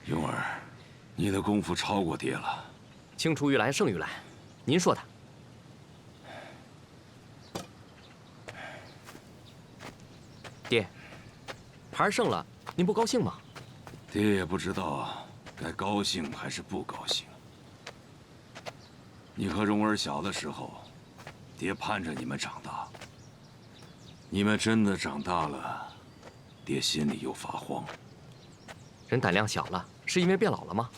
庸儿，你的功夫超过爹了。青出于蓝胜于蓝，您说的。爹，牌胜了，您不高兴吗？爹也不知道该高兴还是不高兴。你和蓉儿小的时候，爹盼着你们长大。你们真的长大了，爹心里又发慌。人胆量小了，是因为变老了吗？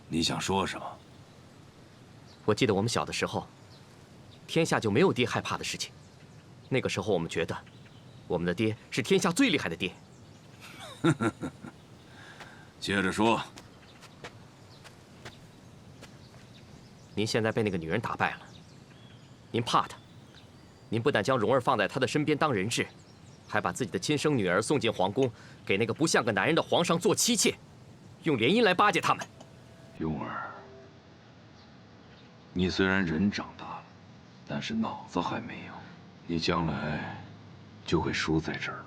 你想说什么？我记得我们小的时候，天下就没有爹害怕的事情。那个时候我们觉得，我们的爹是天下最厉害的爹。接着说。您现在被那个女人打败了，您怕她，您不但将蓉儿放在她的身边当人质，还把自己的亲生女儿送进皇宫，给那个不像个男人的皇上做妻妾，用联姻来巴结他们。庸儿，你虽然人长大了，但是脑子还没有，你将来就会输在这儿。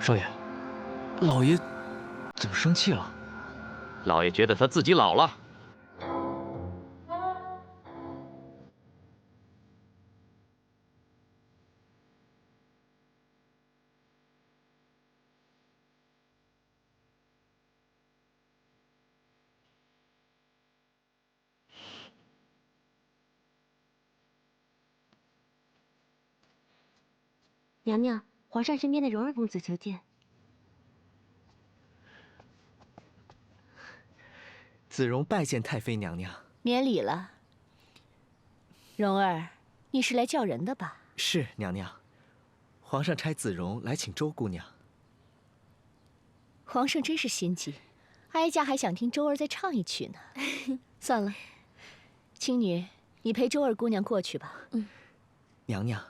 少爷，老爷怎么生气了？老爷觉得他自己老了。娘娘，皇上身边的蓉儿公子求见。子荣拜见太妃娘娘。免礼了。蓉儿，你是来叫人的吧？是娘娘。皇上差子荣来请周姑娘。皇上真是心急，哀家还想听周儿再唱一曲呢。算了，青女，你陪周儿姑娘过去吧。娘娘，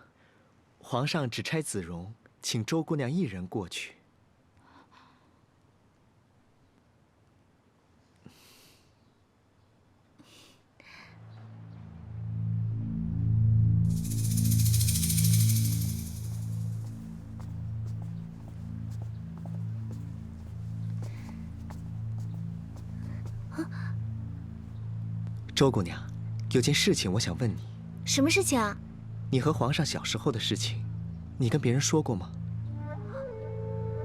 皇上只差子荣，请周姑娘一人过去。周姑娘，有件事情我想问你。什么事情啊？你和皇上小时候的事情，你跟别人说过吗？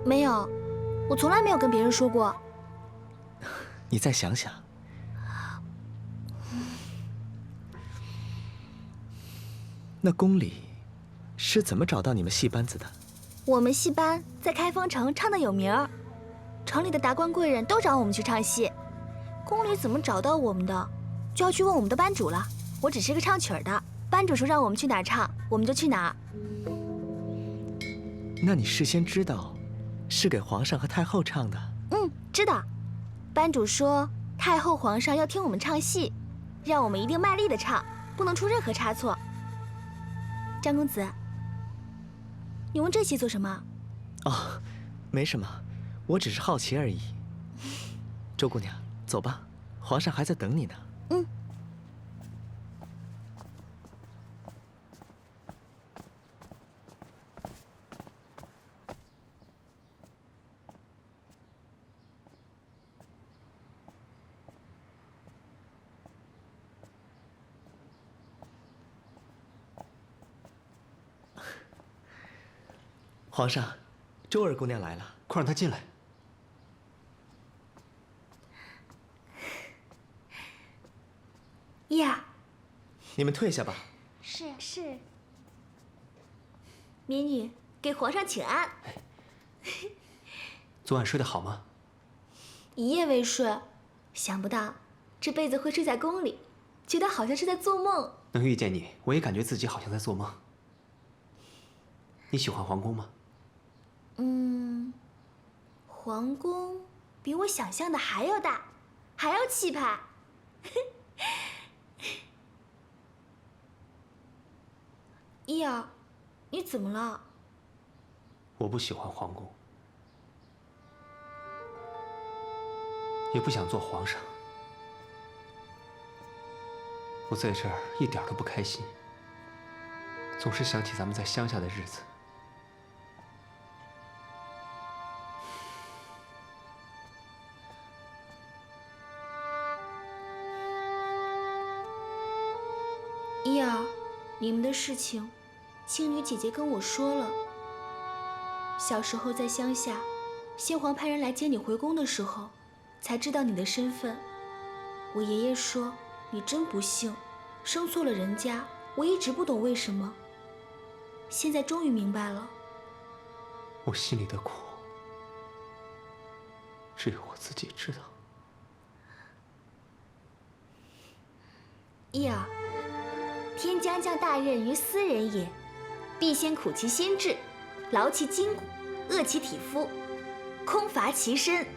没有，我从来没有跟别人说过。你再想想。那宫里是怎么找到你们戏班子的？我们戏班在开封城唱的有名儿，城里的达官贵人都找我们去唱戏。宫里怎么找到我们的，就要去问我们的班主了。我只是个唱曲儿的，班主说让我们去哪儿唱，我们就去哪儿。那你事先知道是给皇上和太后唱的？嗯，知道。班主说太后、皇上要听我们唱戏，让我们一定卖力的唱，不能出任何差错。张公子，你问这些做什么？哦，没什么，我只是好奇而已。周姑娘，走吧，皇上还在等你呢。嗯。皇上，周儿姑娘来了，快让她进来。依儿，你们退下吧。是。民女给皇上请安。昨晚睡得好吗？一夜未睡，想不到这辈子会睡在宫里，觉得好像是在做梦。能遇见你，我也感觉自己好像在做梦。你喜欢皇宫吗？皇宫比我想象的还要大，还要气派。依儿，你怎么了？我不喜欢皇宫，也不想做皇上。我在这儿一点都不开心，总是想起咱们在乡下的日子。依儿，你们的事情，青女姐姐跟我说了。小时候在乡下，先皇派人来接你回宫的时候，才知道你的身份。我爷爷说你真不幸，生错了人家。我一直不懂为什么，现在终于明白了。我心里的苦，只有我自己知道。依儿，天将降大任于斯人也，必先苦其心志，劳其筋骨，饿其体肤，空乏其身。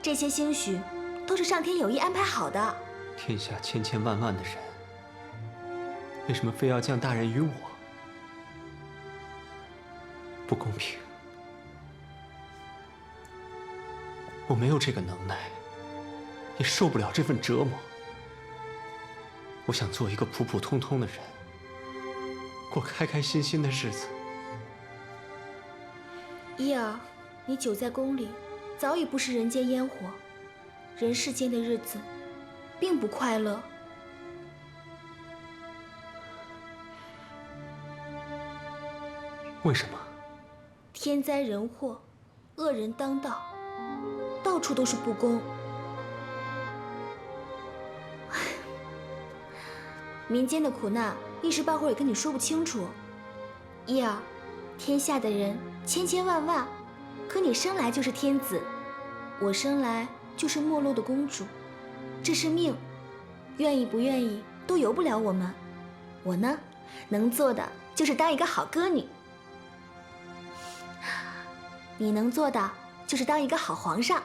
这些兴许都是上天有意安排好的。天下千千万万的人，为什么非要降大任于我？不公平！我没有这个能耐，也受不了这份折磨。我想做一个普普通通的人，过开开心心的日子。依儿，你久在宫里，早已不是人间烟火，人世间的日子并不快乐。为什么？天灾人祸，恶人当道，到处都是不公。民间的苦难，一时半会儿也跟你说不清楚。依儿，天下的人千千万万，可你生来就是天子，我生来就是没落的公主，这是命，愿意不愿意都由不了我们。我呢，能做的就是当一个好歌女。你能做的就是当一个好皇上。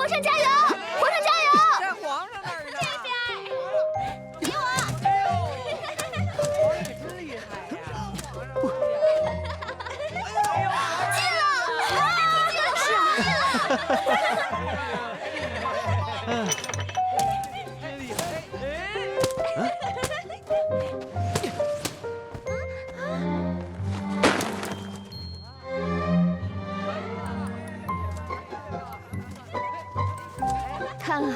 皇上加油！皇上加油！在皇上那儿呢。这边，给我。进了，进了，是啊。看啊，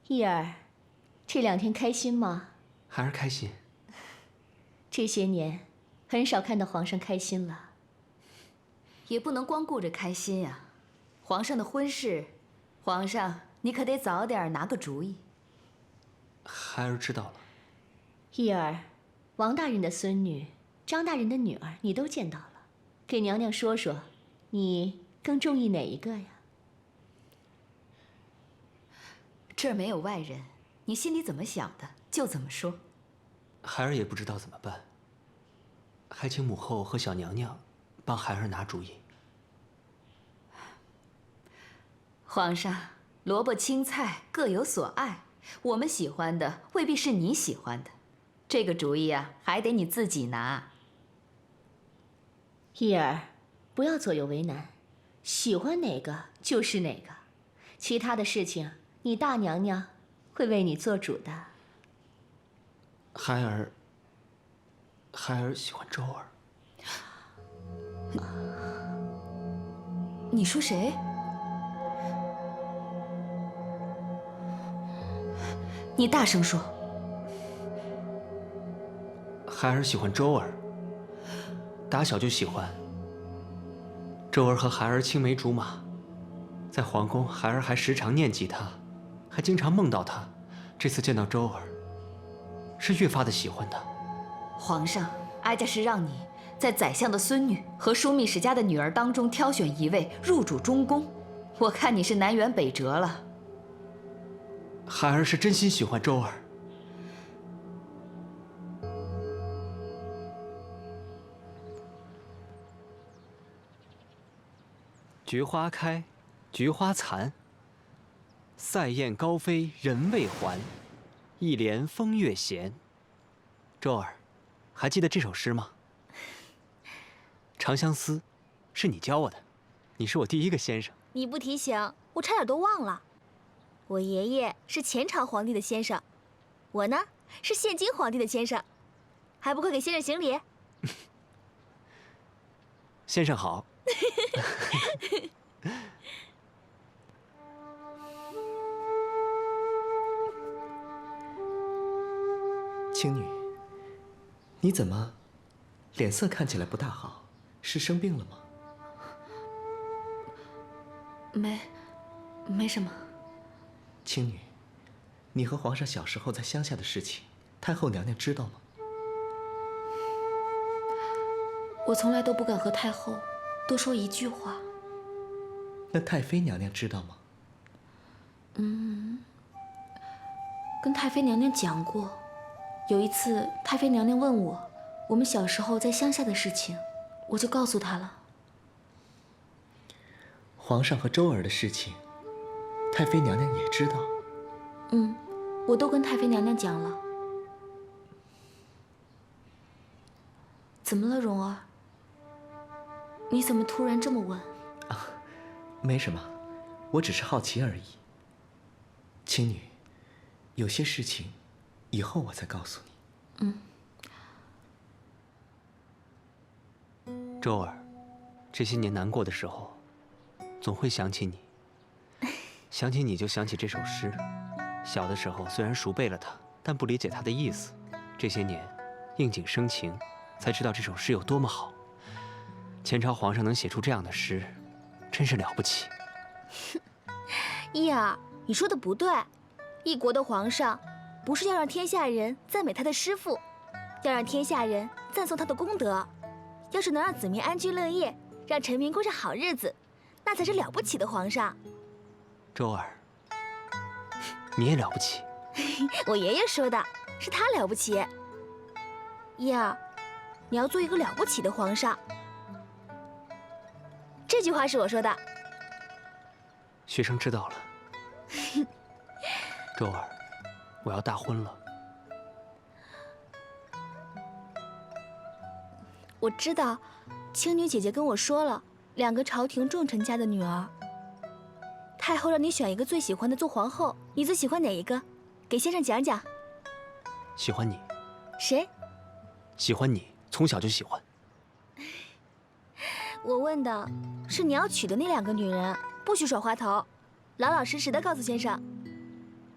义儿，这2天开心吗？孩儿开心。这些年，很少看到皇上开心了。也不能光顾着开心呀。皇上的婚事，皇上你可得早点拿个主意。孩儿知道了。义儿，王大人的孙女，张大人的女儿，你都见到了，给娘娘说说，你更中意哪一个呀？这儿没有外人，你心里怎么想的就怎么说。孩儿也不知道怎么办，还请母后和小娘娘帮孩儿拿主意。皇上，萝卜青菜各有所爱，我们喜欢的未必是你喜欢的，这个主意啊，还得你自己拿。义儿，不要左右为难，喜欢哪个就是哪个，其他的事情你大娘娘会为你做主的。孩儿喜欢周儿。你说谁？你大声说。孩儿喜欢周儿，打小就喜欢。周儿和孩儿青梅竹马，在皇宫，孩儿还时常念及她，还经常梦到她。这次见到周儿，是越发的喜欢她。皇上，哀家是让你在宰相的孙女和枢密使家的女儿当中挑选一位入主中宫，我看你是南辕北辙了。孩儿是真心喜欢周儿。菊花开，菊花残。塞雁高飞人未还，一帘风月闲。周儿，还记得这首诗吗？《长相思》，是你教我的，你是我第一个先生。你不提醒，我差点都忘了。我爷爷是前朝皇帝的先生，我呢是现今皇帝的先生，还不快给先生行礼？先生好。青女，你怎么脸色看起来不大好？是生病了吗？没什么。青女，你和皇上小时候在乡下的事情，太后娘娘知道吗？我从来都不敢和太后多说一句话。那太妃娘娘知道吗？跟太妃娘娘讲过。有一次，太妃娘娘问我们小时候在乡下的事情，我就告诉她了。皇上和周儿的事情，太妃娘娘也知道。我都跟太妃娘娘讲了。怎么了，蓉儿？你怎么突然这么问？没什么，我只是好奇而已。青女，有些事情，以后我再告诉你。周儿，这些年难过的时候，总会想起你。想起你就想起这首诗。小的时候虽然熟背了它，但不理解它的意思。这些年，应景生情，才知道这首诗有多么好。前朝皇上能写出这样的诗，真是了不起。依儿，你说的不对。一国的皇上，不是要让天下人赞美他的诗赋，要让天下人赞颂他的功德。要是能让子民安居乐业，让臣民过上好日子，那才是了不起的皇上。周儿，你也了不起。我爷爷说的是他了不起。依儿，你要做一个了不起的皇上。这句话是我说的。学生知道了。周儿，我要大婚了。我知道，青女姐姐跟我说了，2个朝廷重臣家的女儿。太后让你选一个最喜欢的做皇后，你最喜欢哪一个？给先生讲讲。喜欢你。谁？喜欢你，从小就喜欢。我问的是你要娶的那2个女人，不许耍花头，老老实实的告诉先生。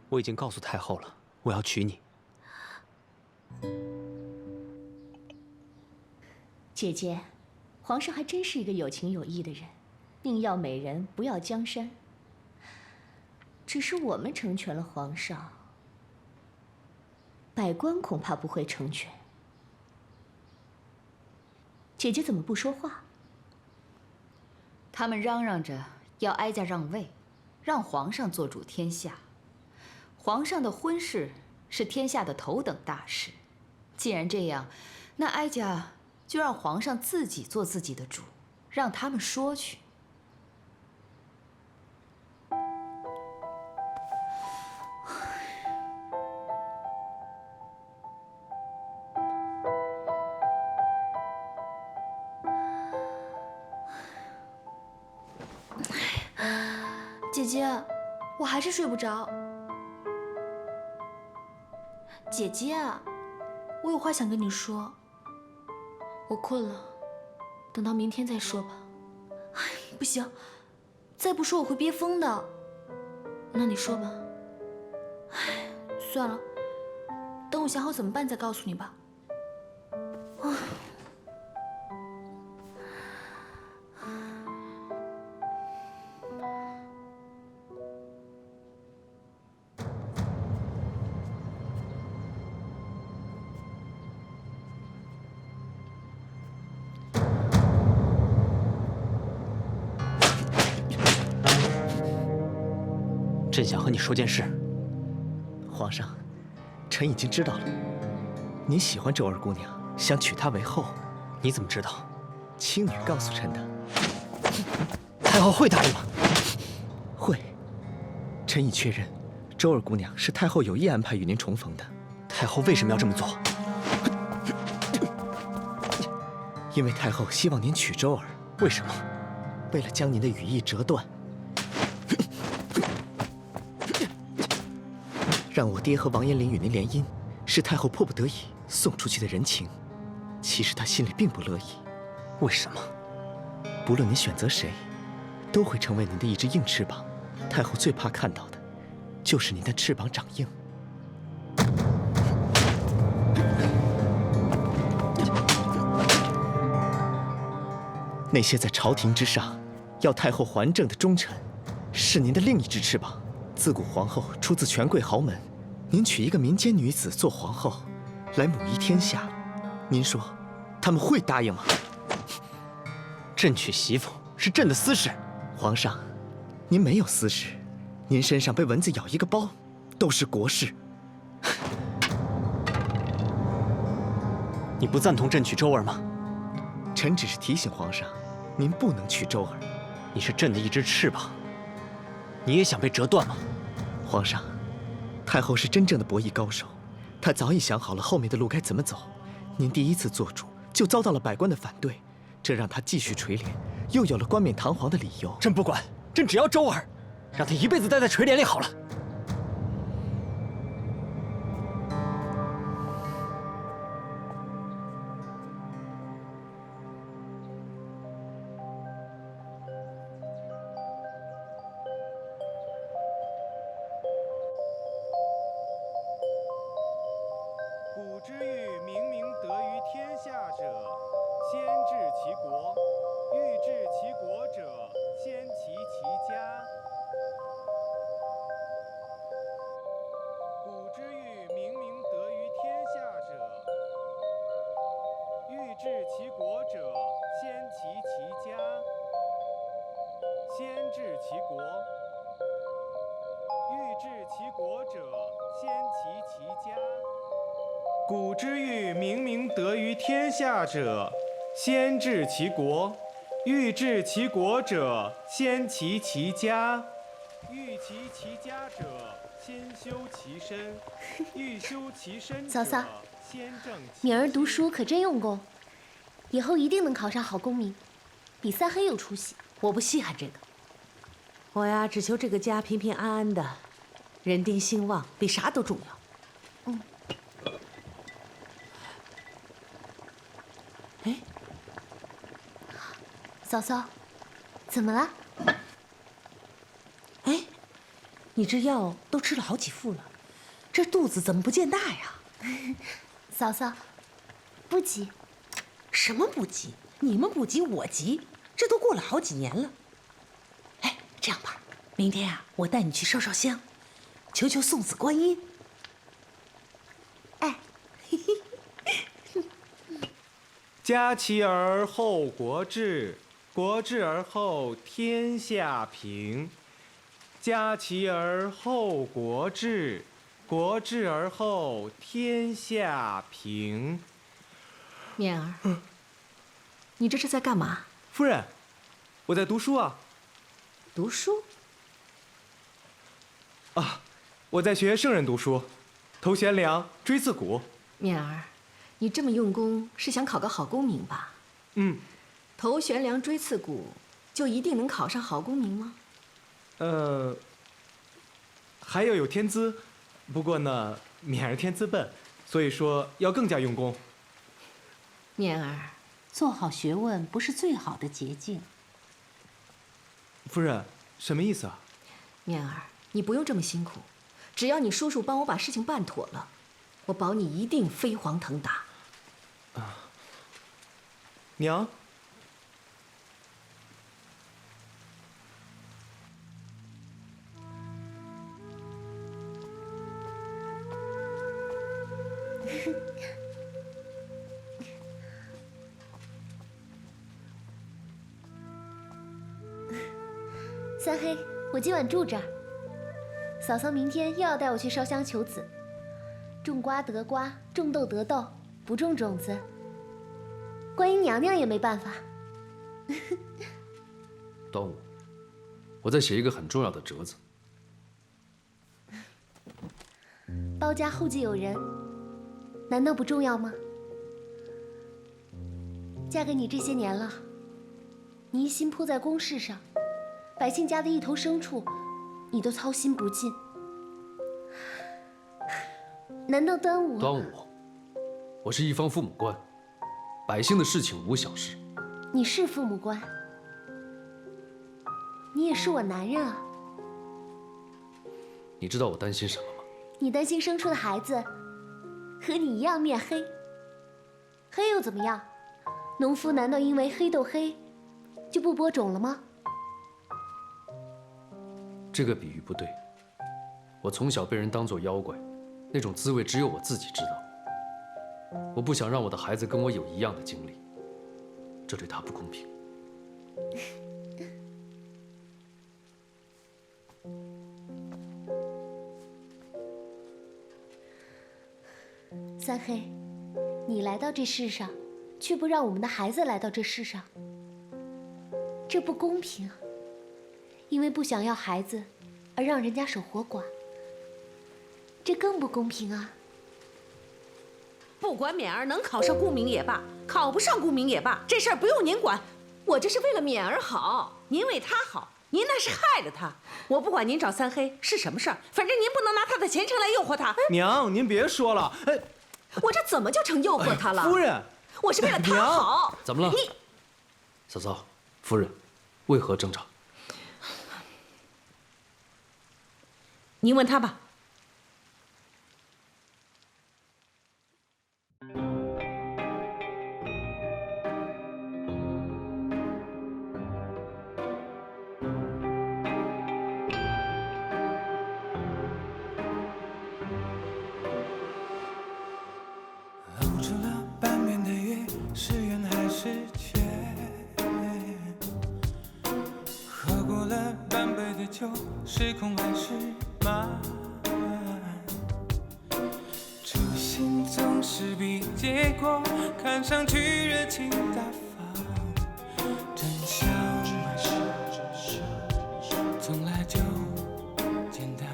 我已经告诉太后了，我要娶你。姐姐，皇上还真是一个有情有义的人，宁要美人，不要江山。只是我们成全了皇上，百官恐怕不会成全。姐姐怎么不说话？他们嚷嚷着要哀家让位，让皇上做主天下。皇上的婚事是天下的头等大事，既然这样，那哀家就让皇上自己做自己的主，让他们说去。姐姐，我还是睡不着。姐姐，我有话想跟你说。我困了，等到明天再说吧。不行，再不说我会憋疯的。那你说吧。算了，等我想好怎么办再告诉你吧。朕想和你说件事。皇上，臣已经知道了。您喜欢周儿姑娘，想娶她为后。你怎么知道？青女告诉臣的。太后会答应吗？会。臣已确认，周儿姑娘是太后有意安排与您重逢的。太后为什么要这么做？因为太后希望您娶周儿。为什么？为了将您的羽翼折断。让我爹和王延龄与您联姻，是太后迫不得已送出去的人情。其实她心里并不乐意。为什么？不论您选择谁，都会成为您的一只硬翅膀。太后最怕看到的，就是您的翅膀长硬。那些在朝廷之上要太后还政的忠臣，是您的另一只翅膀。自古皇后出自权贵豪门，您娶一个民间女子做皇后，来母仪天下，您说他们会答应吗？朕娶媳妇是朕的私事。皇上，您没有私事，您身上被蚊子咬一个包，都是国事。你不赞同朕娶周儿吗？臣只是提醒皇上，您不能娶周儿。你是朕的一只翅膀，你也想被折断吗？皇上，太后是真正的博弈高手，她早已想好了后面的路该怎么走。您第一次做主就遭到了百官的反对，这让她继续垂帘，又有了冠冕堂皇的理由。朕不管，朕只要周儿，让她一辈子待在垂帘里好了。古之欲明明德于天下者，其国者，先齐其家。先治其国。欲治其国者，先齐其家。古之欲明明德于天下者，先治其国；欲治其国者，先齐其家。欲齐其家者，先修其身；欲修其身者，嫂嫂，先正其敏儿读书可真用功，以后一定能考上好功名，比三黑有出息。我不稀罕这个，我呀只求这个家平平安安的，人丁兴旺，比啥都重要。嗯。哎，嫂嫂，怎么了？哎，你这药都吃了好几副了，这肚子怎么不见大呀？嫂嫂，不急。什么不急？你们不急，我急。这都过了好几年了。哎，这样吧，明天啊，我带你去烧烧香，求求送子观音。哎，家齐而后国治，国治而后天下平。家齐而后国治，国治而后天下平。勉儿，你这是在干嘛？夫人，我在读书啊。读书？啊，我在学圣人读书，头悬梁，锥刺股。勉儿，你这么用功是想考个好功名吧？嗯。头悬梁，锥刺股，就一定能考上好功名吗？还要有天资，不过呢，勉儿天资笨，所以说要更加用功。勉儿，做好学问不是最好的捷径。夫人，什么意思啊？勉儿，你不用这么辛苦，只要你叔叔帮我把事情办妥了，我保你一定飞黄腾达。啊，娘。三黑，我今晚住这儿。嫂嫂明天又要带我去烧香求子，种瓜得瓜，种豆得豆，不种种子，观音娘娘也没办法。端午，我在写一个很重要的折子。包家后继有人，难道不重要吗？嫁给你这些年了，你一心扑在公事上，百姓家的一头牲畜，你都操心不尽。难道端午？端午，我是一方父母官，百姓的事情无小事。你是父母官，你也是我男人啊。你知道我担心什么吗？你担心生出的孩子和你一样面黑，黑又怎么样？农夫难道因为黑豆黑就不播种了吗？这个比喻不对。我从小被人当作妖怪，那种滋味只有我自己知道。我不想让我的孩子跟我有一样的经历，这对他不公平。三黑，你来到这世上，却不让我们的孩子来到这世上，这不公平啊！因为不想要孩子，而让人家守活寡，这更不公平啊！不管勉儿能考上功名也罢，考不上功名也罢，这事儿不用您管。我这是为了勉儿好，您为他好，您那是害了他。我不管您找三黑是什么事儿，反正您不能拿他的前程来诱惑他。娘，您别说了，哎，我这怎么就成诱惑他了？夫人，我是为了他好。怎么了？你，嫂嫂，夫人，为何争吵？您问他吧。露出了半边的雨，是缘还是究时空还是慢，初心总是比结果看上去热情大方，真相从来就简单。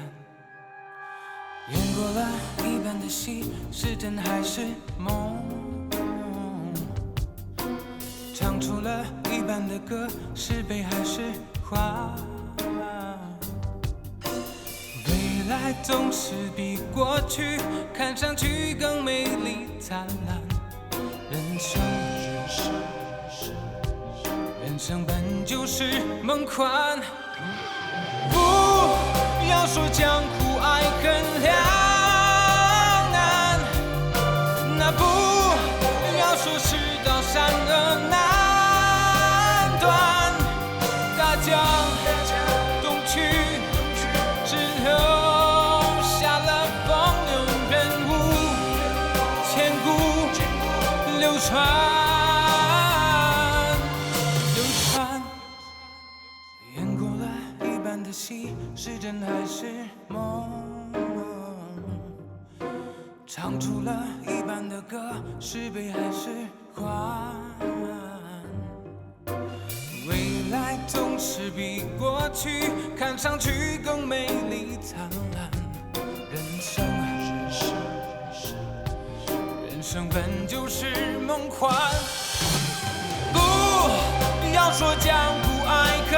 演过了一半的戏，是真还是梦？唱出了一半的歌，是悲还是欢？未来总是比过去看上去更美丽灿烂。人生本就是梦宽，不要说江湖爱恨两难，那不要说世道善恶难断。大江东去，只留下了风流人物，千古流传。演过了一半的戏，是真还是梦？唱出了一半的歌，是悲还是欢？未来总是比过去看上去更美丽灿烂。人生本就是梦宽，不要说江湖爱恨